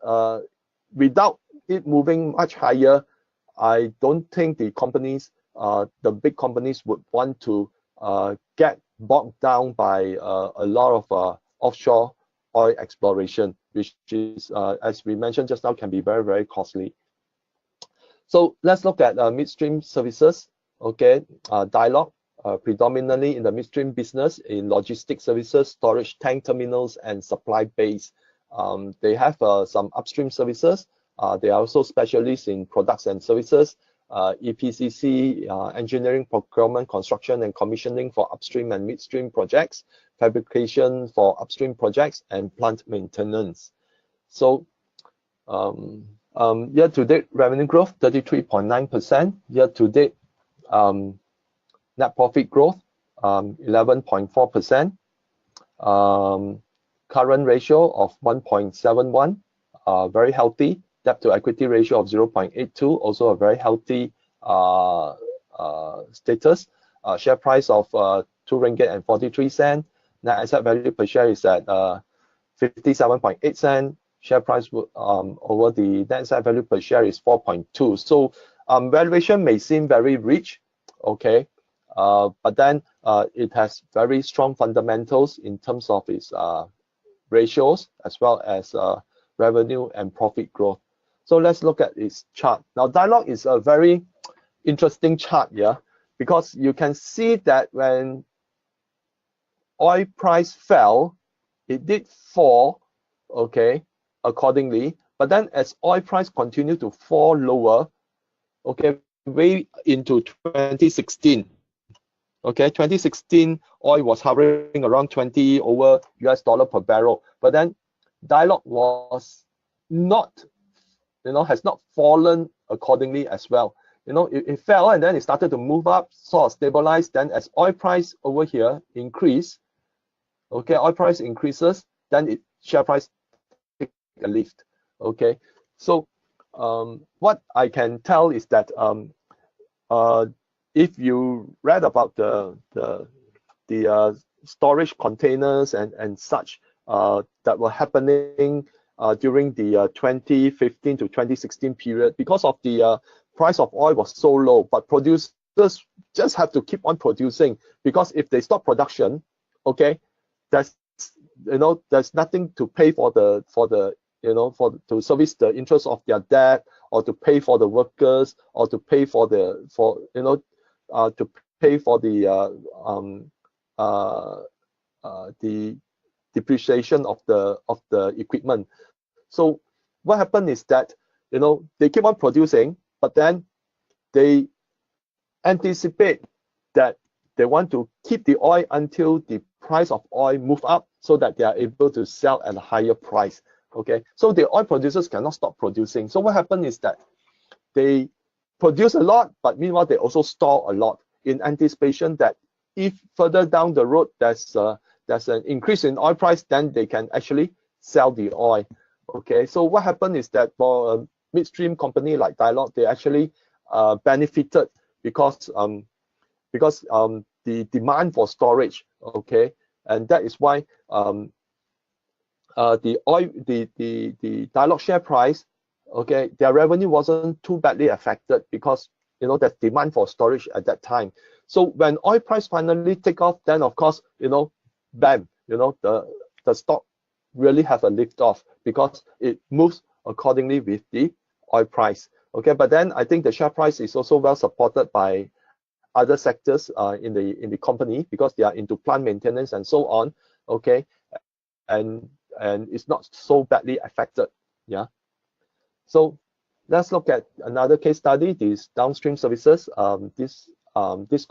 without it moving much higher, I don't think the companies, the big companies, would want to get bogged down by a lot of offshore oil exploration, which is, as we mentioned just now, can be very, very costly. So let's look at midstream services. Okay, Dialog, predominantly in the midstream business in logistics services, storage tank terminals, and supply base. They have some upstream services. They are also specialists in products and services, EPCC, engineering, procurement, construction, and commissioning for upstream and midstream projects, fabrication for upstream projects, and plant maintenance. So year-to-date revenue growth, 33.9%. Year-to-date net profit growth, 11.4%. Current ratio of 1.71, very healthy. Debt to equity ratio of 0.82, also a very healthy status. Share price of 2 ringgit and 43 cents. Net asset value per share is at 57.8 cents. Share price over the net asset value per share is 4.2. So valuation may seem very rich, okay, but then it has very strong fundamentals in terms of its ratios as well as revenue and profit growth. So let's look at its chart. Now, Dialog is a very interesting chart, yeah, because you can see that when oil price fell, it did fall, okay, accordingly. But then as oil price continued to fall lower, okay, way into 2016, okay, 2016 oil was hovering around 20 over US dollar per barrel. But then Dialog was not, has not fallen accordingly as well. It fell and then it started to move up, sort of stabilized. Then as oil price over here increase, okay, oil price increases, then share price take a lift. Okay, so what I can tell is that if you read about the storage containers and such that were happening during the 2015 to 2016 period, because of the price of oil was so low, but producers just have to keep on producing, because if they stop production, okay, there's nothing to pay for the to service the interest of their debt, or to pay for the workers, or to pay for the depreciation of the equipment. So what happened is that they keep on producing, but then they anticipate that they want to keep the oil until the price of oil move up, so that they are able to sell at a higher price. Okay, so the oil producers cannot stop producing. So what happened is that they produce a lot, but meanwhile they also store a lot in anticipation that if further down the road there's an increase in oil price, then they can actually sell the oil. Okay, so what happened is that for a midstream company like Dialog, they actually benefited because the demand for storage, okay, and that is why the Dialog share price, okay, their revenue wasn't too badly affected, because there's demand for storage at that time. So when oil price finally take off, then of course bam, the stock really have a lift off, because it moves accordingly with the oil price. Okay, but then I think the share price is also well supported by other sectors in the company, because they are into plant maintenance and so on. Okay, and it's not so badly affected. Yeah. So let's look at another case study. These downstream services. This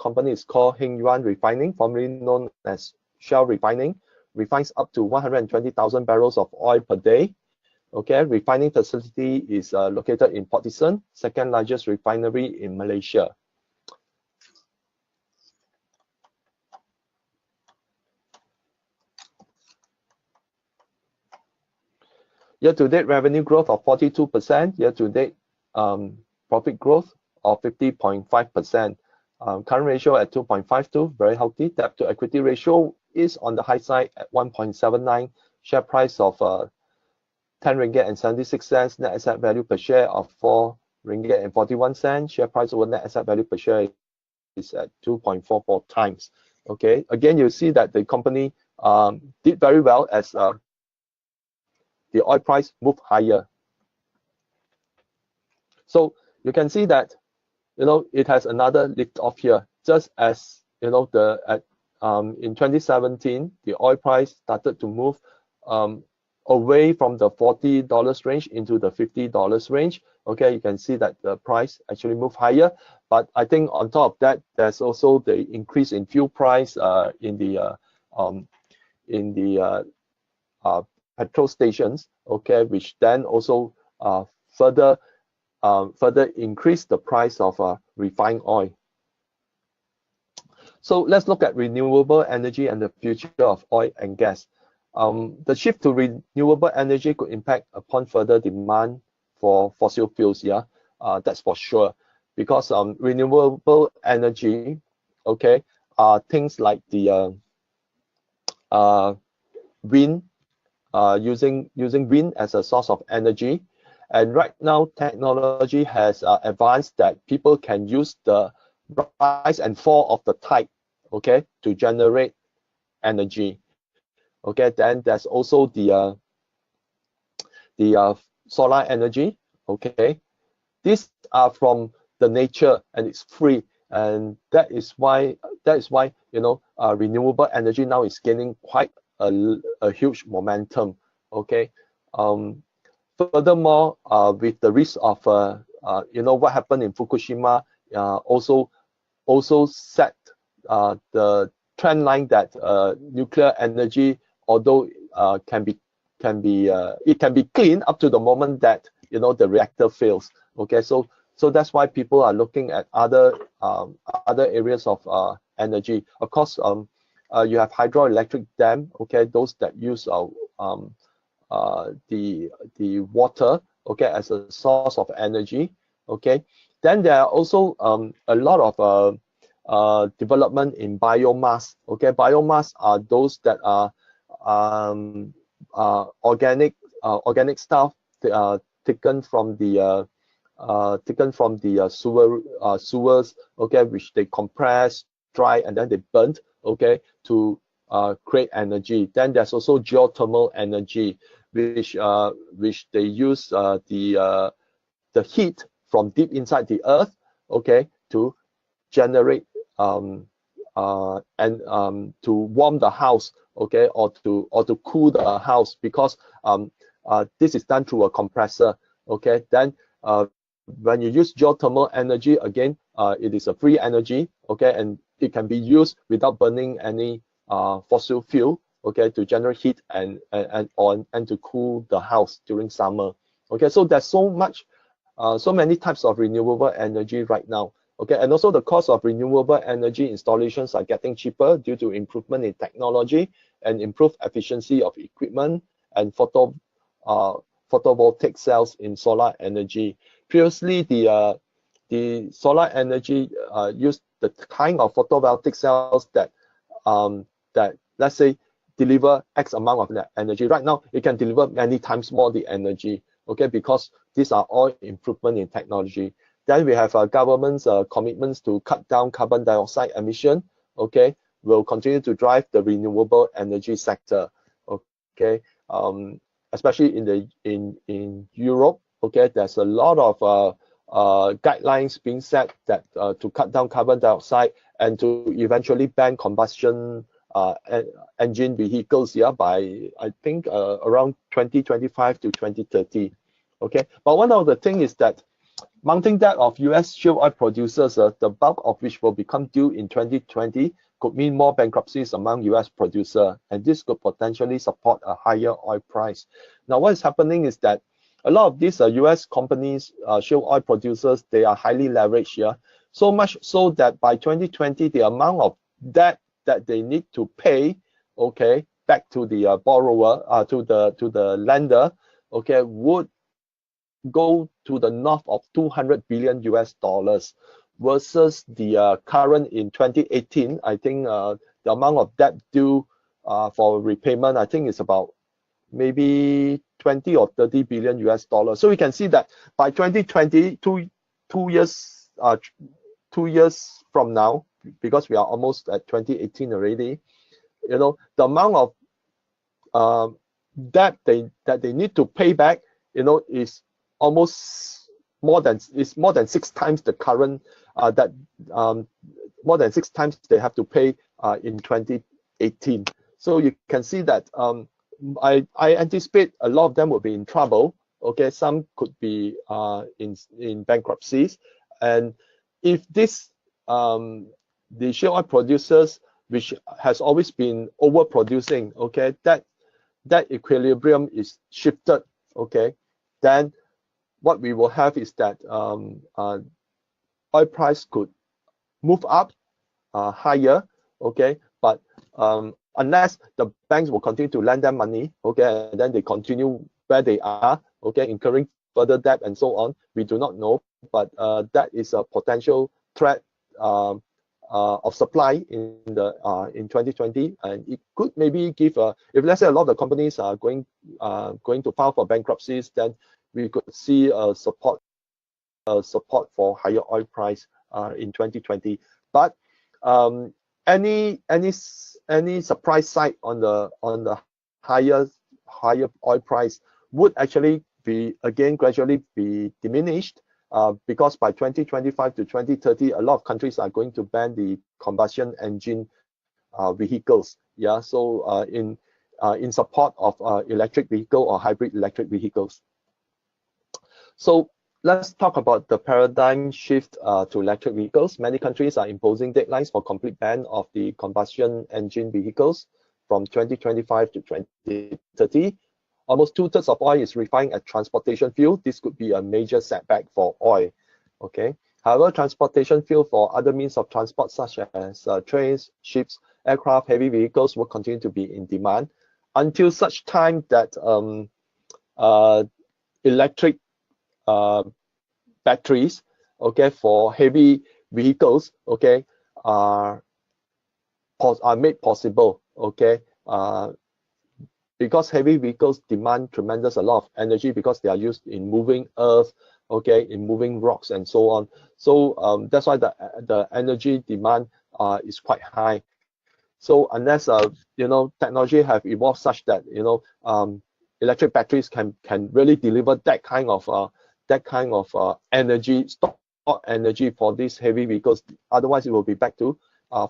company is called Hengyuan Refining, formerly known as Shell Refining. Refines up to 120,000 barrels of oil per day. Okay, refining facility is located in Port Dickson, second largest refinery in Malaysia. Year-to-date revenue growth of 42%. Year-to-date profit growth of 50.5%. Current ratio at 2.52, very healthy. Debt to equity ratio is on the high side at 1.79. Share price of 10 ringgit and 76 cents. Net asset value per share of 4 ringgit and 41 cents. Share price over net asset value per share is at 2.44 times. Okay, again, you see that the company did very well as the oil price moved higher. So you can see that, you know, it has another lift off here, just as, you know, in 2017 the oil price started to move away from the $40 range into the $50 range. Okay, you can see that the price actually moved higher, but I think on top of that, there's also the increase in fuel price in the petrol stations. Okay, which then also further increase the price of refined oil. So let's look at renewable energy and the future of oil and gas. The shift to renewable energy could impact upon further demand for fossil fuels. Yeah, that's for sure. Because renewable energy, okay, things like the wind, using wind as a source of energy. And right now, technology has advanced that people can use the rise and fall of the tide, okay, to generate energy. Okay, then there's also the solar energy. Okay, these are from the nature and it's free, and that is why you know renewable energy now is gaining quite a huge momentum. Okay, furthermore, with the risk of you know what happened in Fukushima, also set the trend line that nuclear energy, although it can be clean up to the moment that, you know, the reactor fails. Okay, so that's why people are looking at other areas of energy. Of course, you have hydroelectric dam. Okay, those that use the water, okay, as a source of energy. Okay, then there are also a lot of development in biomass. Okay, biomass are those that are organic stuff taken from the sewers, okay, which they compress, dry, and then they burn, okay, to create energy. Then there's also geothermal energy, which they use the heat from deep inside the earth, okay, to generate and to warm the house, okay, or to cool the house, because this is done through a compressor. Okay, then when you use geothermal energy, again, it is a free energy, okay, and it can be used without burning any fossil fuel, okay, to generate heat and to cool the house during summer. Okay, so there's so many types of renewable energy right now. Okay, and also the cost of renewable energy installations are getting cheaper due to improvement in technology and improved efficiency of equipment and photovoltaic cells in solar energy. Previously, the solar energy used the kind of photovoltaic cells that let's say deliver X amount of energy. Right now, it can deliver many times more the energy. Okay, because these are all improvement in technology. Then we have government's commitments to cut down carbon dioxide emission. Okay, will continue to drive the renewable energy sector. Okay, especially in Europe. Okay, there's a lot of guidelines being set that to cut down carbon dioxide and to eventually ban combustion engine vehicles, yeah, by I think around 2025 to 2030. Okay, but one of the things is that mounting debt of US shale oil producers, the bulk of which will become due in 2020, could mean more bankruptcies among US producers, and this could potentially support a higher oil price. Now, what is happening is that a lot of these US companies, shale oil producers, they are highly leveraged here, so much so that by 2020, the amount of debt that they need to pay, okay, back to the borrower, to the lender, okay, would go to the north of 200 billion US dollars versus the current in 2018. I think the amount of debt due for repayment, I think is about maybe 20 or 30 billion US dollars. So we can see that by 2020, two years from now, because we are almost at 2018 already, you know, the amount of debt that they need to pay back, you know, is almost more than 6 times the current more than 6 times they have to pay in 2018. So you can see that I anticipate a lot of them will be in trouble. Okay, some could be in bankruptcies, and if this the shale oil producers, which has always been overproducing, okay, that equilibrium is shifted, okay, then what we will have is that oil price could move up higher, okay, but unless the banks will continue to lend them money, okay, and then they continue where they are, okay, incurring further debt and so on, we do not know, but that is a potential threat of supply in 2020, and it could maybe give if let's say a lot of the companies are going to file for bankruptcies, then we could see support for higher oil price in 2020. But any surprise side on the higher oil price would actually be again gradually be diminished, because by 2025 to 2030, a lot of countries are going to ban the combustion engine vehicles. Yeah, so in support of electric vehicle or hybrid electric vehicles. So let's talk about the paradigm shift to electric vehicles. Many countries are imposing deadlines for complete ban of the combustion engine vehicles from 2025 to 2030. Almost 2/3 of oil is refined as transportation fuel. This could be a major setback for oil. Okay. However, transportation fuel for other means of transport such as trains, ships, aircraft, heavy vehicles will continue to be in demand until such time that electric batteries, okay, for heavy vehicles, okay, are made possible, okay, because heavy vehicles demand tremendous a lot of energy because they are used in moving earth, okay, in moving rocks and so on. So that's why the energy demand is quite high. So unless you know, technology have evolved such that, you know, electric batteries can really deliver that kind of energy, stored energy for these heavy vehicles. Otherwise, it will be back to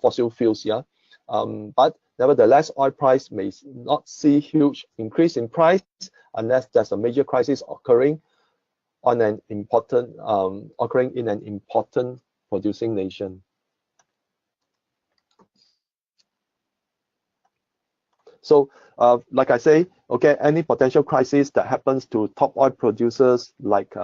fossil fuels. Yeah, but nevertheless, oil price may not see huge increase in price unless there's a major crisis occurring in an important producing nation. So, like I say, okay, any potential crisis that happens to top oil producers like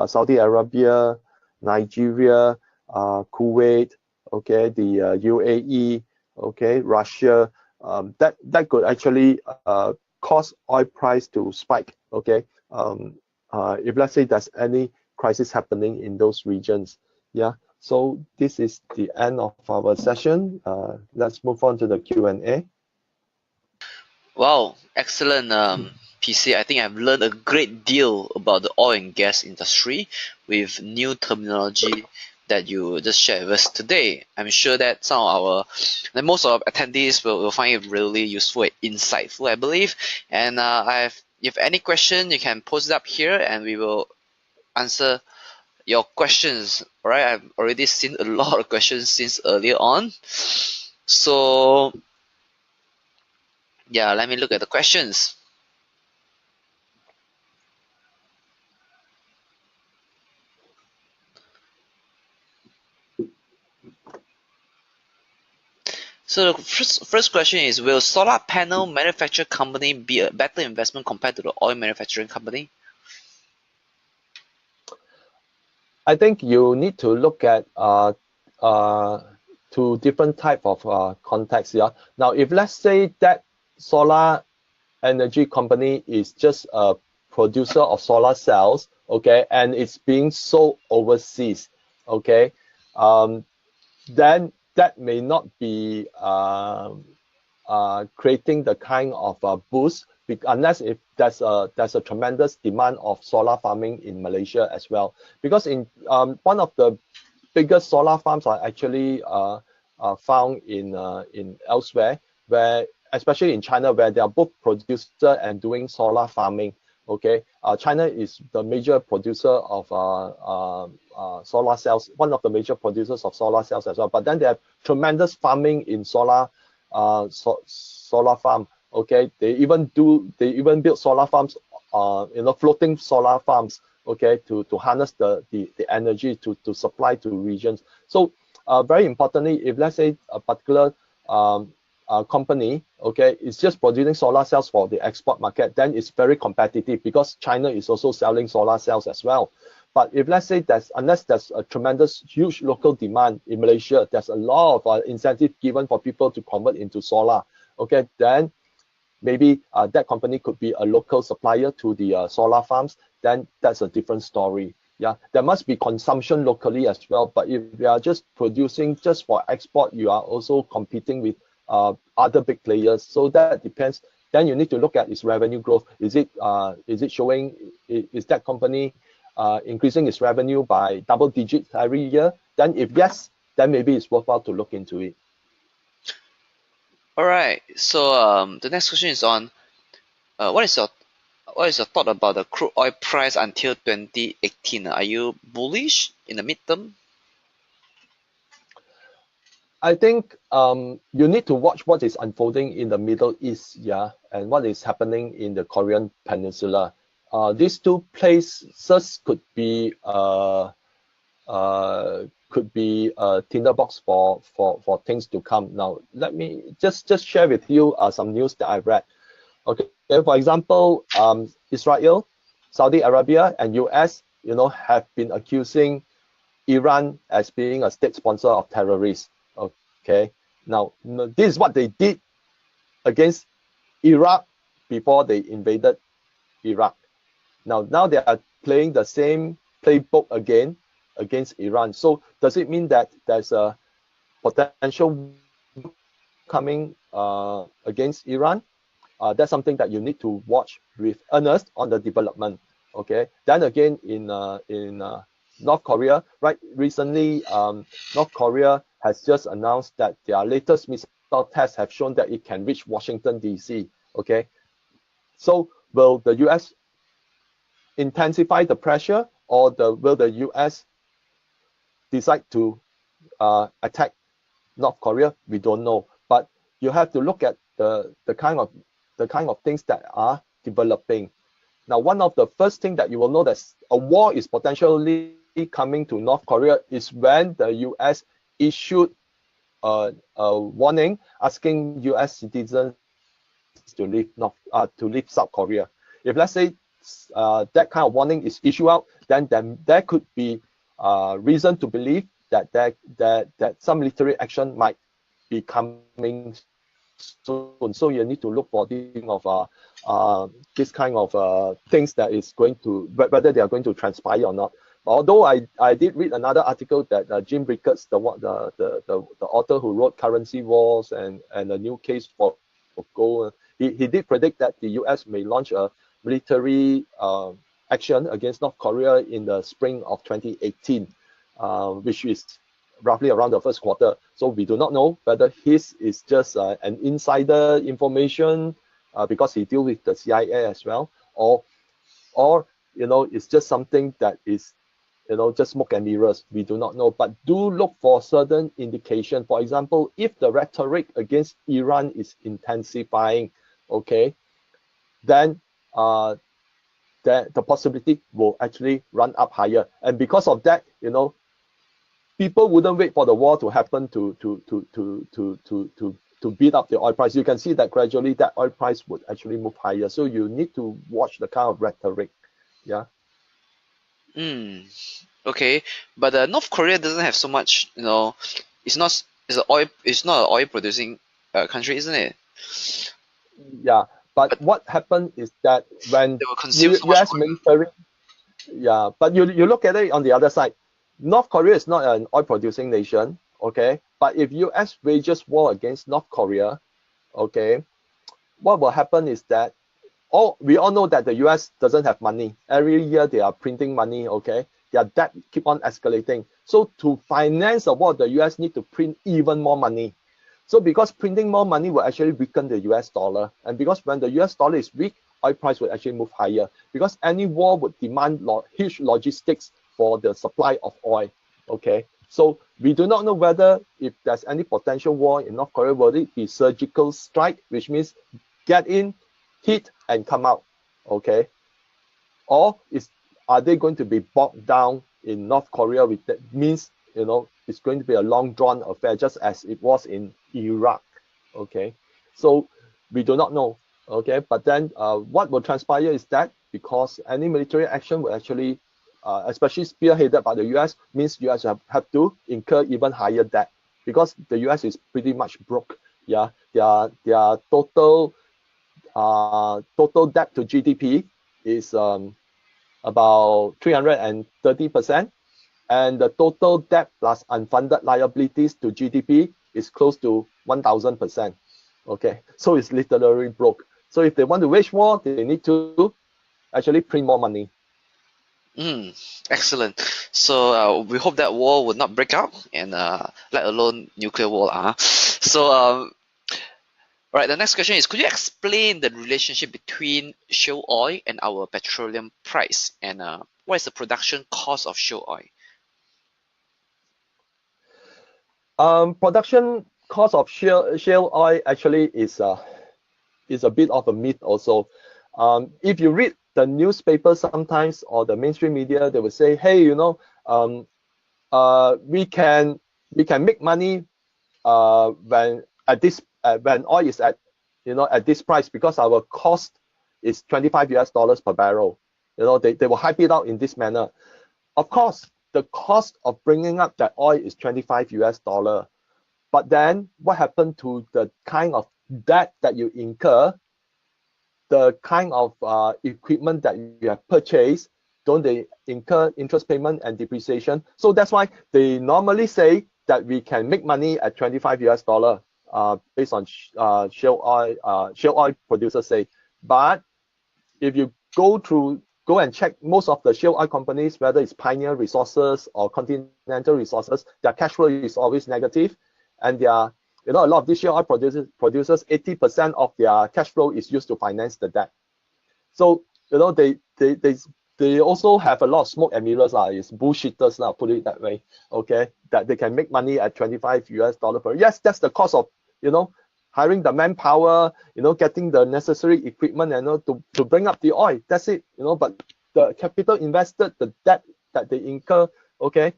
Saudi Arabia, Nigeria, Kuwait, okay, the UAE, okay, Russia, that could actually cause oil price to spike, okay, if let's say there's any crisis happening in those regions. Yeah, so this is the end of our session. Let's move on to the Q&A. Wow, excellent, PC. I think I've learned a great deal about the oil and gas industry with new terminology that you just shared with us today. I'm sure that most of our attendees will find it really useful and insightful, I believe. And if any question, you can post it up here and we will answer your questions. All right, I've already seen a lot of questions since earlier on. So yeah, let me look at the questions. So the first question is, will solar panel manufacturer company be a better investment compared to the oil manufacturing company? I think you need to look at two different type of context. Yeah. Now, if let's say that solar energy company is just a producer of solar cells, okay, and it's being sold overseas, okay, then that may not be creating the kind of boost, unless if there's a tremendous demand of solar farming in Malaysia as well. Because in one of the biggest solar farms are actually found in elsewhere, where especially in China, where they are both producer and doing solar farming. Okay, China is the major producer of solar cells, one of the major producers of solar cells as well. But then they have tremendous farming in solar farm. Okay, they even build solar farms, floating solar farms. Okay, to harness the energy to supply to regions. So very importantly, if let's say a particular company, okay, is just producing solar cells for the export market, then it's very competitive because China is also selling solar cells as well. But if let's say unless there's a tremendous huge local demand in Malaysia, there's a lot of incentive given for people to convert into solar. Okay, then maybe that company could be a local supplier to the solar farms. Then that's a different story. Yeah, there must be consumption locally as well. But if you are just producing just for export, you are also competing with other big players. So that depends. Then you need to look at its revenue growth. Is it showing? Is that company increasing its revenue by double digits every year? Then if yes, then maybe it's worthwhile to look into it. All right. So the next question is on what is your thought about the crude oil price until 2018? Are you bullish in the midterm? I think you need to watch what is unfolding in the Middle East, yeah, and what is happening in the Korean Peninsula. These two places could be a tinderbox for things to come. Now, let me just share with you some news that I've read. Okay, for example, Israel, Saudi Arabia, and US, have been accusing Iran as being a state sponsor of terrorists. Okay, now this is what they did against Iraq before they invaded Iraq. Now they are playing the same playbook again against Iran. So does it mean that there's a potential coming against Iran? That's something that you need to watch with earnest on the development. Okay. Then again, in North Korea, right? Recently, North Korea has just announced that their latest missile tests have shown that it can reach Washington, D.C. Okay. So will the U.S. intensify the pressure, or will the U.S. decide to attack North Korea? We don't know. But you have to look at the kind of things that are developing. Now, one of the first things that you will know that a war is potentially coming to North Korea is when the U.S. issued a warning asking U.S. citizens to leave South Korea. If let's say that kind of warning is issued out, then there could be reason to believe that some military action might be coming soon. So you need to look for this kind of things that is going to, whether they are going to transpire or not. Although I did read another article that Jim Rickards, the author who wrote Currency Wars and a new case for gold, he did predict that the US may launch a military action against North Korea in the spring of 2018, which is roughly around the first quarter. So we do not know whether his is just an insider information because he deals with the CIA as well, or it's just something that is just smoke and mirrors. We do not know, but do look for certain indication. For example, if the rhetoric against Iran is intensifying, okay, then the possibility will actually run up higher, and because of that, people wouldn't wait for the war to happen to beat up the oil price. You can see that gradually that oil price would actually move higher. So you need to watch the kind of rhetoric. Yeah. Okay, but North Korea doesn't have so much. It's not an oil producing country, isn't it? Yeah, but what happened is that when They will consume so much US oil. military, yeah, but you look at it on the other side. North Korea is not an oil producing nation, okay? But if US wages war against North Korea, okay, what will happen is that we all know that the US doesn't have money. Every year they are printing money, okay? their debt keep on escalating. So to finance the war, the US need to print even more money. So because printing more money will actually weaken the US dollar. And because when the US dollar is weak, oil price will actually move higher. Because any war would demand huge logistics for the supply of oil. Okay. So we do not know whether if there's any potential war in North Korea, will it be surgical strike, which means get in, hit, and come out. Okay. Or are they going to be bogged down in North Korea, which that means, it's going to be a long drawn affair, just as it was in Iraq. Okay, so we do not know. Okay, but then what will transpire is that because any military action will actually, especially spearheaded by the US, means US have to incur even higher debt because the US is pretty much broke. Yeah, their total debt to GDP is about 330%, and the total debt plus unfunded liabilities to GDP is close to 1,000%. Okay, so it's literally broke. So if they want to wage war, they need to actually print more money. Excellent. So we hope that war would not break out, and let alone nuclear war. So right, the next question is, could you explain the relationship between shale oil and our petroleum price, and what is the production cost of shale oil? Production cost of shale oil actually is a bit of a myth also. If you read the newspaper sometimes or the mainstream media, they will say, hey, we can make money when oil is at this price because our cost is $25 per barrel. They will hype it out in this manner. Of course, the cost of bringing up that oil is $25. But then what happened to the kind of debt that you incur, the kind of equipment that you have purchased? Don't they incur interest payment and depreciation? So that's why they normally say that we can make money at $25 based on shale oil producers say. But if you go and check most of the shale oil companies, whether it's Pioneer Resources or Continental Resources, their cash flow is always negative, and a lot of these shale oil producers, 80% of their cash flow is used to finance the debt. So they also have a lot of smoke and mirrors It's bullshitters put it that way. Okay, that they can make money at $25 per. Yes, that's the cost of hiring the manpower, getting the necessary equipment and to bring up the oil. That's it. But the capital invested, the debt that they incur, okay,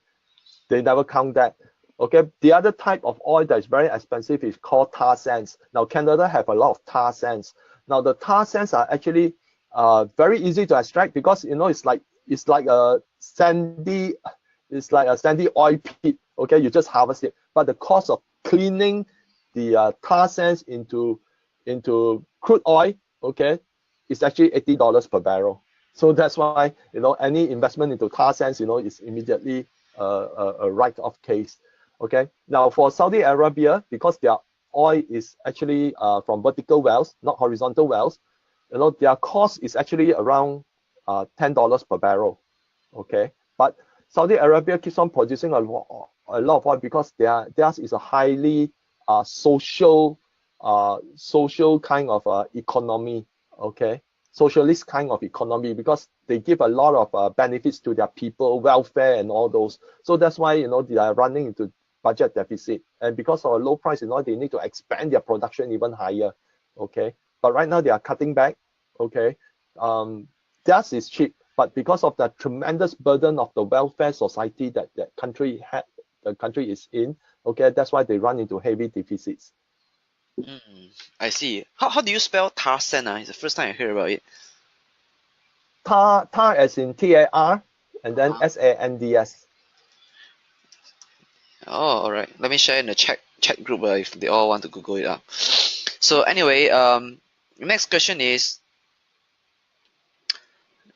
they never count that. Okay, the other type of oil that is very expensive is called tar sands. Now Canada have a lot of tar sands. Now the tar sands are actually very easy to extract because it's like a sandy oil pit. Okay, you just harvest it. But the cost of cleaning the tar sands into crude oil, okay, is actually $80 per barrel. So that's why any investment into tar sands is immediately a write-off case. Okay, now for Saudi Arabia, because their oil is actually from vertical wells, not horizontal wells, their cost is actually around $10 per barrel. Okay, but Saudi Arabia keeps on producing a lot of oil because theirs is a highly social kind of economy. Okay, socialist kind of economy, because they give a lot of benefits to their people, welfare and all those. So that's why they are running into budget deficit, and because of a low price they need to expand their production even higher. Okay, but right now they are cutting back. Okay, theirs is cheap, but because of the tremendous burden of the welfare society that the country is in, okay, that's why they run into heavy deficits. I see. How do you spell tar sand? It's the first time I hear about it. Tar as in TAR, and then SANDS. Oh, all right. Let me share in the chat group if they all want to Google it up. So anyway, next question is,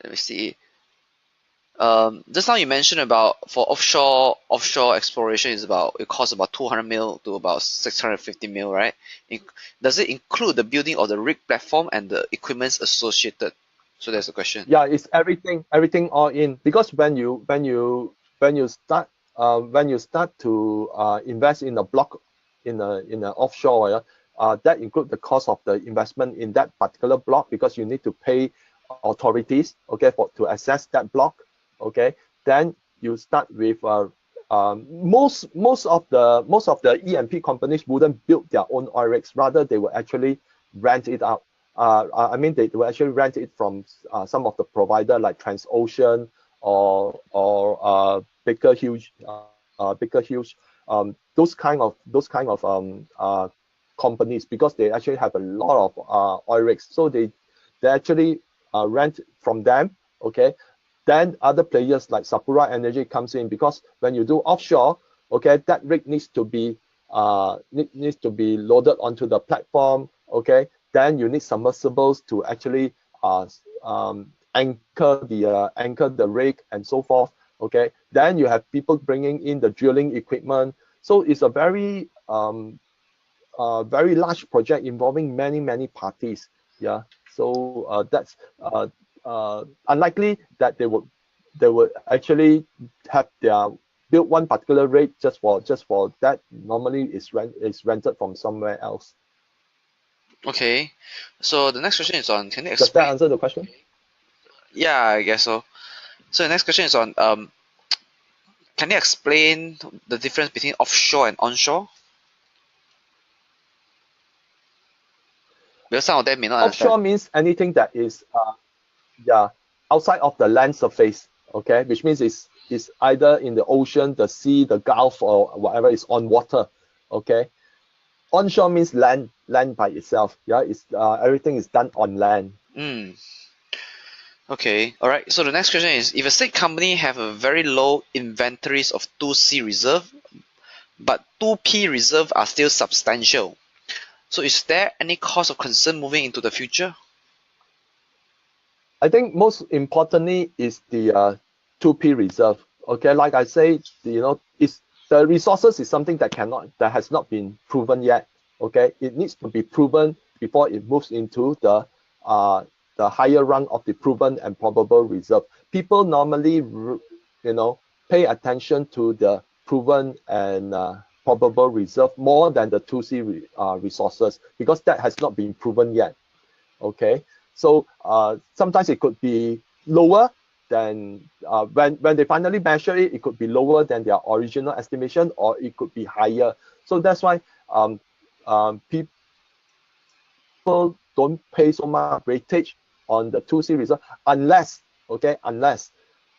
let me see. Just now you mentioned about for offshore exploration it costs about 200 mil to about 650 mil, right? Does it include the building of the rig platform and the equipments associated? So that's the question. Yeah, it's everything all in, because when you start to invest in a block in a offshore, that include the cost of the investment in that particular block, because you need to pay authorities, okay, for to access that block, okay. Then you start with most of the E&P companies wouldn't build their own oil rigs, rather they will actually rent it out. I mean, they will actually rent it from some of the provider like Transocean or Baker Hughes, those kind of companies, because they actually have a lot of oil rigs, so they actually rent from them, okay. Then other players like Sapura Energy comes in, because when you do offshore, okay, that rig needs to be loaded onto the platform, okay. Then you need submersibles to actually anchor the rig and so forth, okay. Then you have people bringing in the drilling equipment, so it's a very large project involving many parties. Yeah. So that's unlikely that they would actually have their build one particular rig just for that. Normally it's rented from somewhere else. Okay. So the next question is on, can you Does that explain? answer the question? Yeah, I guess so. So the next question is on, can you explain the difference between offshore and onshore? Because some of them may not Offshore understand. means anything that is yeah, outside of the land surface, okay, which means it's either in the ocean, the sea, the gulf, or whatever is on water, okay. Onshore means land by itself. Yeah, it's everything is done on land. Mm, okay. All right. So the next question is, if a state company have a very low inventories of 2C reserve, but 2P reserve are still substantial. So is there any cause of concern moving into the future? I think most importantly is the 2P reserve. Okay, like I say, it's the resources is something that has not been proven yet. Okay, it needs to be proven before it moves into the higher rung of the proven and probable reserve. People normally, pay attention to the proven and probable reserve more than the 2C resources, because that has not been proven yet. Okay, so sometimes it could be lower than when they finally measure it, it could be lower than their original estimation, or it could be higher. So that's why people don't pay so much weightage on the 2C reserve, unless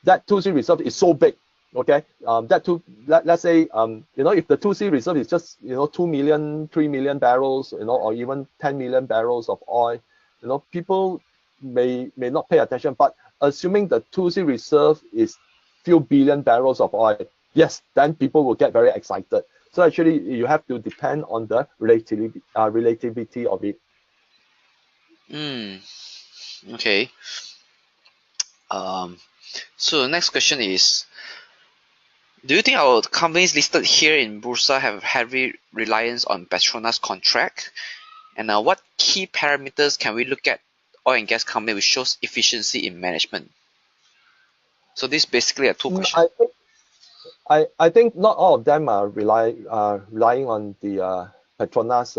that 2C reserve is so big. Okay, let's say if the 2C reserve is just 2 million, 3 million barrels, or even 10 million barrels of oil, people may not pay attention. But assuming the 2C reserve is few billion barrels of oil, yes, then people will get very excited. So actually, you have to depend on the relativity of it. Hmm. Okay. Um, so the next question is, do you think our companies listed here in Bursa have heavy reliance on Petronas contract? And what key parameters can we look at oil and gas company which shows efficiency in management? So this basically are two questions. I think I think not all of them are relying on the Petronas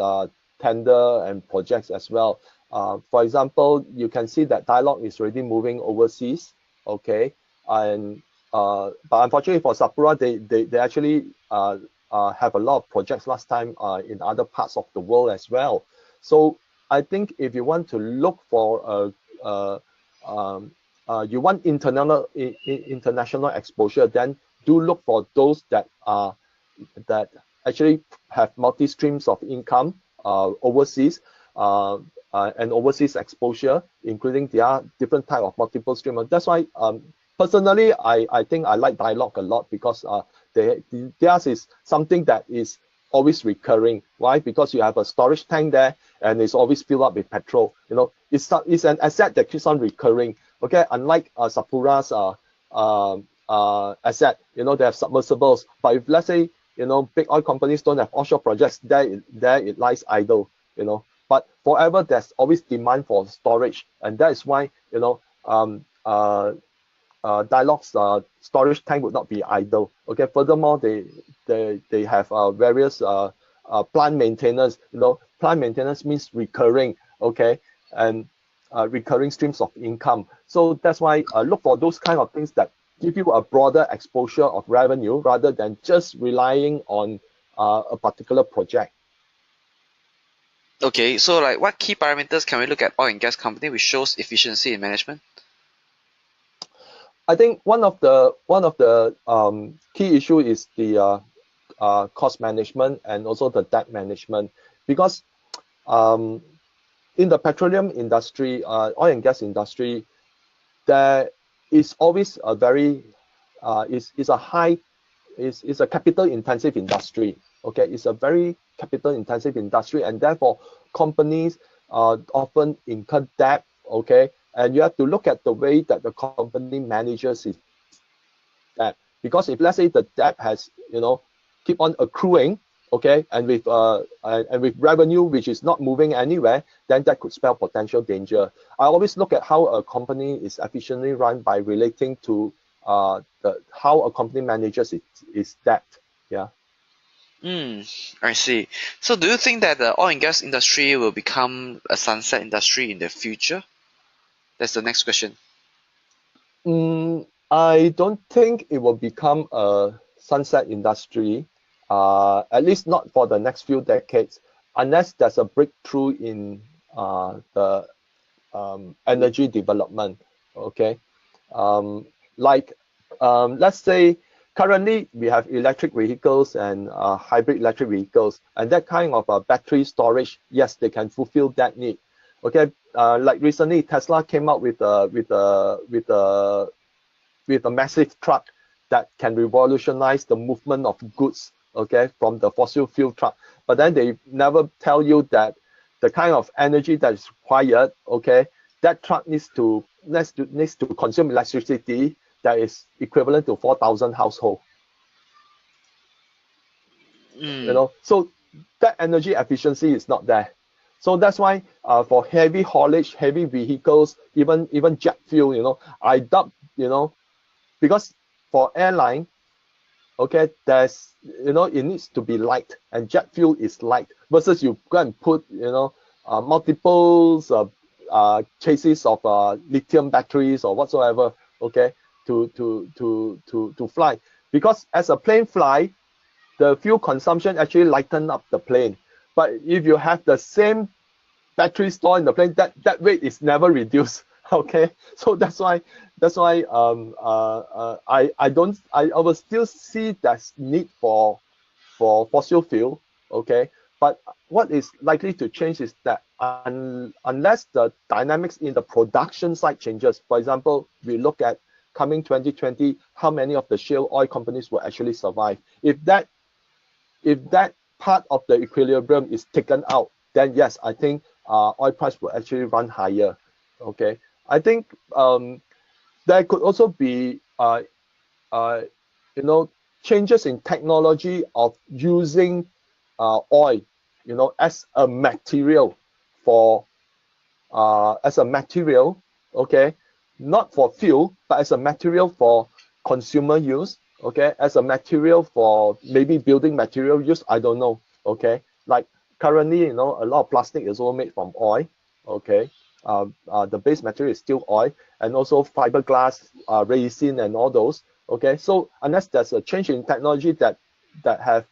tender and projects as well. For example, you can see that Dialog is already moving overseas, okay, and but unfortunately for Sapura, they actually have a lot of projects last time in other parts of the world as well. So I think if you want to look for you want international exposure, then do look for those that actually have multi streams of income overseas, and overseas exposure, including their different type of multiple stream. That's why personally I think I like Dialog a lot, because theirs is something that is always recurring. Why? Because you have a storage tank there and it's always filled up with petrol. It's an asset that keeps on recurring. Okay, unlike Sapura's asset, they have submersibles. But if let's say big oil companies don't have offshore projects, there it lies idle. But forever there's always demand for storage, and that is why Dialog's storage tank would not be idle. Okay. Furthermore, they have various plant maintenance. Plant maintenance means recurring. Okay, and recurring streams of income. So that's why look for those kind of things that give you a broader exposure of revenue rather than just relying on a particular project. Okay, so like what key parameters can we look at oil and gas company which shows efficiency in management? I think one of the key issue is the cost management and also the debt management, because in the petroleum industry, oil and gas industry, there is always a very is a high is a capital intensive industry. Okay, it's a very capital intensive industry, and therefore companies often incur debt. Okay, and you have to look at the way that the company manages its debt, because if let's say the debt has keep on accruing, okay, and with revenue which is not moving anywhere, then that could spell potential danger. I always look at how a company is efficiently run by relating to how a company manages its debt. Yeah. I see. So do you think that the oil and gas industry will become a sunset industry in the future? That's the next question. I don't think it will become a sunset industry, at least not for the next few decades, unless there's a breakthrough in the energy development. Okay, like let's say currently we have electric vehicles and hybrid electric vehicles, and that kind of battery storage, yes, they can fulfill that need. Okay, like recently Tesla came out with a massive truck that can revolutionize the movement of goods, okay, from the fossil fuel truck. But then they never tell you that the kind of energy that is required, okay, that truck needs to consume electricity that is equivalent to 4,000 households. So that energy efficiency is not there. So that's why for heavy haulage, heavy vehicles, even jet fuel, I doubt, because for airline, okay, there's it needs to be light, and jet fuel is light, versus you go and put multiples of chases of lithium batteries or whatsoever, okay, to fly. Because as a plane fly, the fuel consumption actually lighten up the plane. But if you have the same battery store in the plane, that weight is never reduced. Okay, so that's why I will still see that need for fossil fuel. Okay, but what is likely to change is that unless the dynamics in the production side changes, for example, we look at coming 2020, how many of the shale oil companies will actually survive? If that part of the equilibrium is taken out, then yes, I think oil price will actually run higher. Okay, I think there could also be changes in technology of using oil, as a material okay, not for fuel, but as a material for consumer use, okay, as a material for maybe building material use. I don't know. Okay, like currently, a lot of plastic is all made from oil. Okay, the base material is still oil, and also fiberglass, resin, and all those. Okay, so unless there's a change in technology that have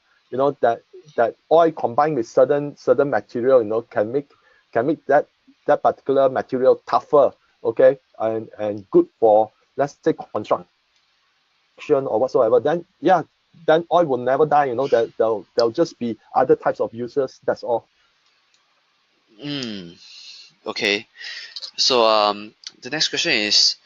that oil combined with certain material, can make that particular material tougher. Okay, and good for, let's say, construction or whatsoever, then yeah, then oil will never die. There'll just be other types of users. That's all. Okay, so the next question is,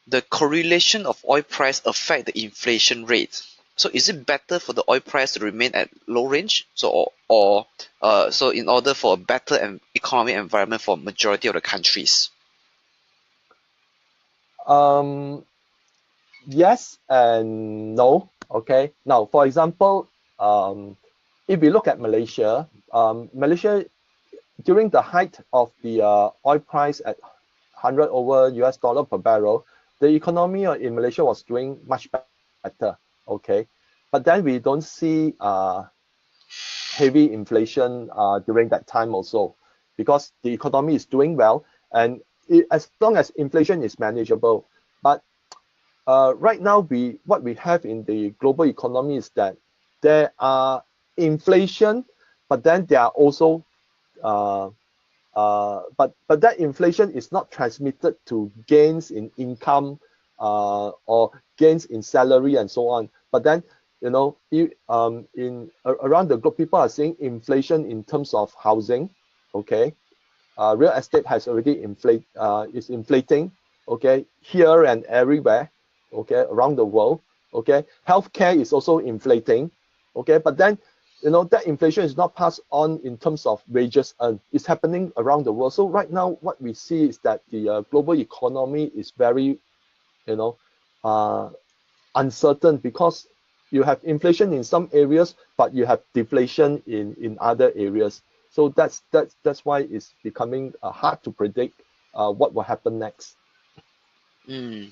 the correlation of oil price affect the inflation rate. So is it better for the oil price to remain at low range? So so in order for a better economic environment for majority of the countries? Yes and no. Okay. Now, for example, if we look at Malaysia, Malaysia during the height of the oil price at 100 over US dollar per barrel, the economy in Malaysia was doing much better. Okay, but then we don't see heavy inflation during that time also, because the economy is doing well, and as long as inflation is manageable. But right now, what we have in the global economy is that there are inflation, but then there are also but that inflation is not transmitted to gains in income or gains in salary and so on. But then, around the globe, people are seeing inflation in terms of housing. Okay, real estate has already is inflating. Okay, here and everywhere. Okay, around the world. Okay, healthcare is also inflating. Okay, but then that inflation is not passed on in terms of wages earned. It's happening around the world. So right now, what we see is that the global economy is very, uncertain, because you have inflation in some areas, but you have deflation in other areas. So that's why it's becoming hard to predict what will happen next. Mm.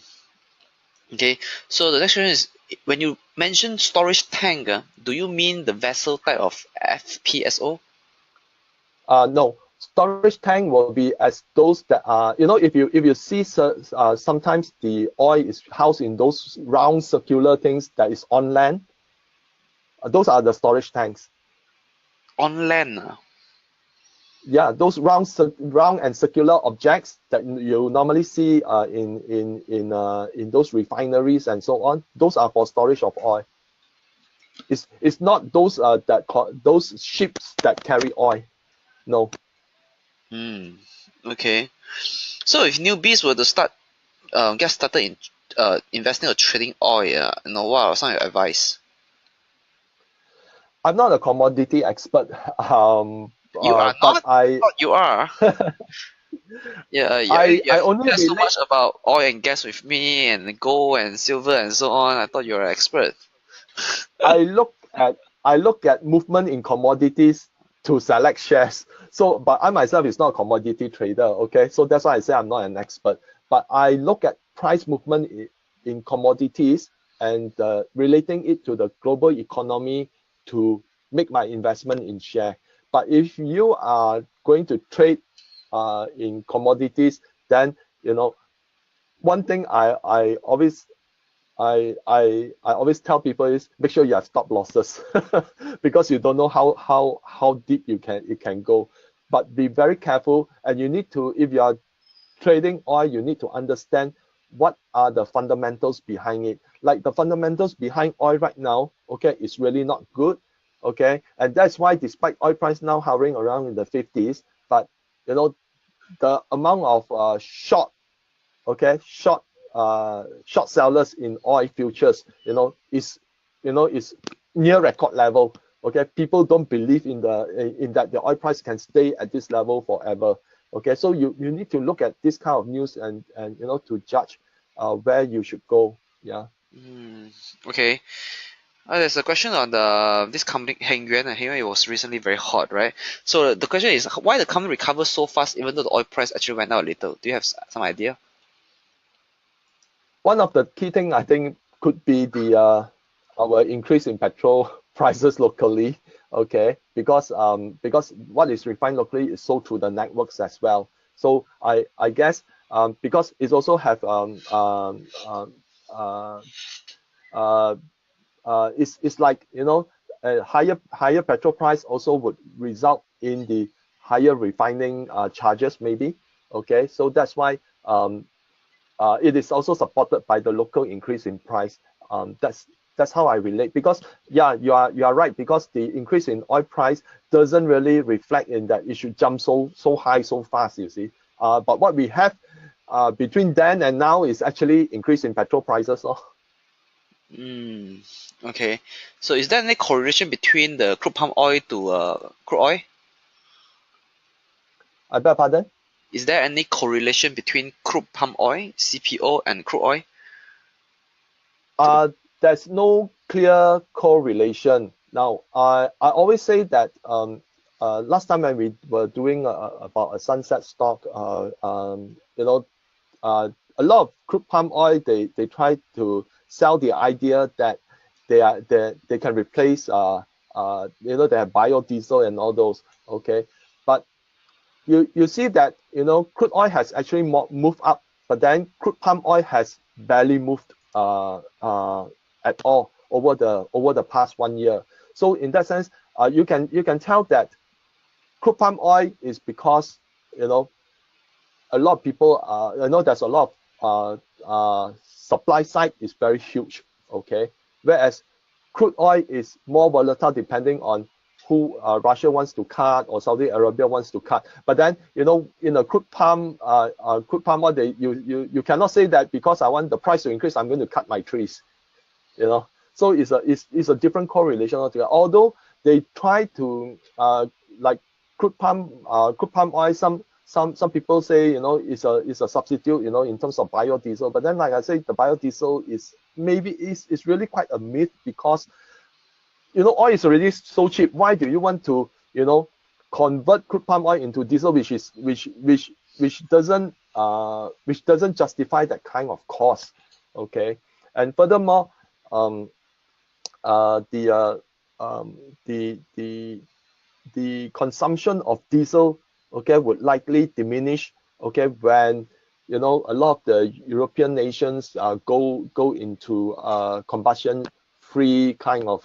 Okay, so the next question is, when you mention storage tank, do you mean the vessel type of FPSO? No, storage tank will be as those that are, if you see sometimes the oil is housed in those round circular things that is on land. Those are the storage tanks. On land? Yeah, those round and circular objects that you normally see in those refineries and so on. Those are for storage of oil. It's not those those ships that carry oil. No. Okay. So if newbies were to get started in investing or trading oil, what are some of your advice? I'm not a commodity expert, You are but not? I thought you are. Yeah, you I have only shared so relate. much about oil and gas with me, and gold and silver and so on. I thought you were an expert. I look at movement in commodities to select shares. So, but I myself is not a commodity trader. Okay, so that's why I say I'm not an expert. But I look at price movement in commodities and relating it to the global economy to make my investment in share. But if you are going to trade in commodities, then one thing I always tell people is make sure you have stop losses because you don't know how deep it can go. But be very careful, and you need to, if you are trading oil, you need to understand what are the fundamentals behind it. Like the fundamentals behind oil right now, okay, is really not good. Okay, and that's why despite oil price now hovering around in the 50s, but the amount of short sellers in oil futures, is near record level. Okay, people don't believe in that the oil price can stay at this level forever. Okay, so you need to look at this kind of news and to judge where you should go. Yeah. Okay. There's a question on this company Hengyuan, and Hengyuan was recently very hot, right? So the question is, why the company recovers so fast even though the oil price actually went down a little? Do you have some idea? One of the key thing I think could be the our increase in petrol prices locally. Okay, because what is refined locally is sold through the networks as well. So I guess because it's also have uh, uh, it's like a higher petrol price also would result in the higher refining charges maybe. Okay, so that's why it is also supported by the local increase in price. That's how I relate, because yeah, you are right, because the increase in oil price doesn't really reflect in that it should jump so high so fast, you see. But what we have between then and now is actually increase in petrol prices. Okay. So is there any correlation between the crude palm oil to crude oil? I beg your pardon? Is there any correlation between crude palm oil, CPO, and crude oil? Uh, there's no clear correlation. Now, I always say that last time when we were doing about a sunset stock, a lot of crude palm oil, they try to sell the idea that they can replace they have biodiesel and all those. Okay, but you see that crude oil has actually moved up, but then crude palm oil has barely moved at all over the past 1 year. So in that sense, you can tell that crude palm oil is because a lot of people there's a lot of supply side is very huge. Okay, whereas crude oil is more volatile depending on who Russia wants to cut or Saudi Arabia wants to cut. But then in a crude palm oil, you cannot say that because I want the price to increase, I'm going to cut my trees. So it's a different correlation altogether. Although they try to like crude palm oil, some people say it's a substitute in terms of biodiesel. But then, like I say, the biodiesel is really quite a myth, because oil is already so cheap. Why do you want to convert crude palm oil into diesel, which doesn't justify that kind of cost? Okay, and furthermore, the consumption of diesel, okay, would likely diminish, okay, when a lot of the European nations go into combustion free kind of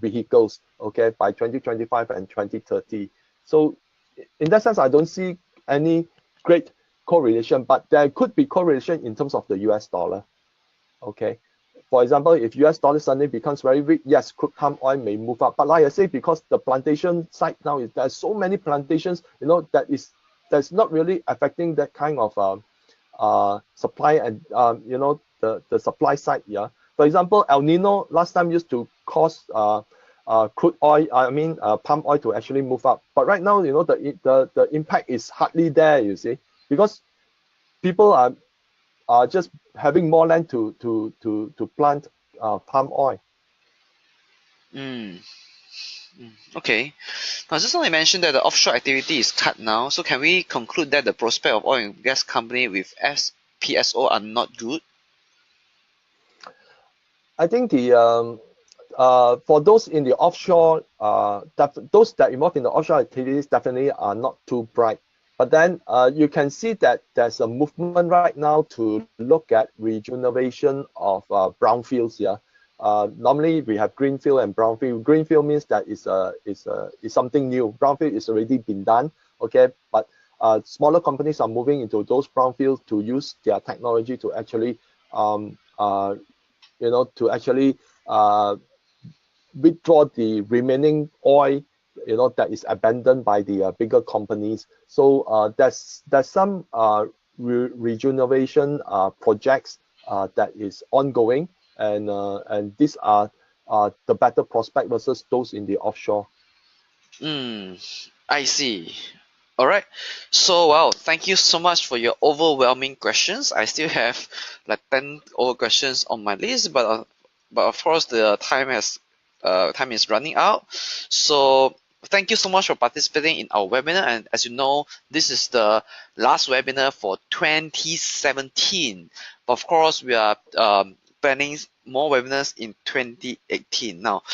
vehicles, okay, by 2025 and 2030. So in that sense, I don't see any great correlation, but there could be correlation in terms of the US dollar. Okay, for example, if US dollar suddenly becomes very weak, yes, crude palm oil may move up. But like I say, because the plantation side now there's so many plantations, that's not really affecting that kind of supply and the supply side. Yeah. For example, El Nino last time used to cause crude oil, palm oil to actually move up. But right now, the impact is hardly there. You see, because people are just having more land to plant palm oil. Mm. Okay. Now, just now you mentioned that the offshore activity is cut now. So can we conclude that the prospect of oil and gas company with FPSO are not good? I think for those in the offshore, those that involved in the offshore activities definitely are not too bright. But then you can see that there's a movement right now to look at rejuvenation of brownfields. Yeah. Normally we have greenfield and brownfield. Greenfield means that is something new. Brownfield is already been done. Okay, but smaller companies are moving into those brownfields to use their technology to actually withdraw the remaining oil that is abandoned by the bigger companies. So there's some rejuvenation projects that is ongoing, and these are the better prospect versus those in the offshore. I see. All right. So, wow, thank you so much for your overwhelming questions. I still have like 10 over questions on my list, but of course the time is running out. So, thank you so much for participating in our webinar. And as you know, this is the last webinar for 2017. But of course, we are planning more webinars in 2018 now.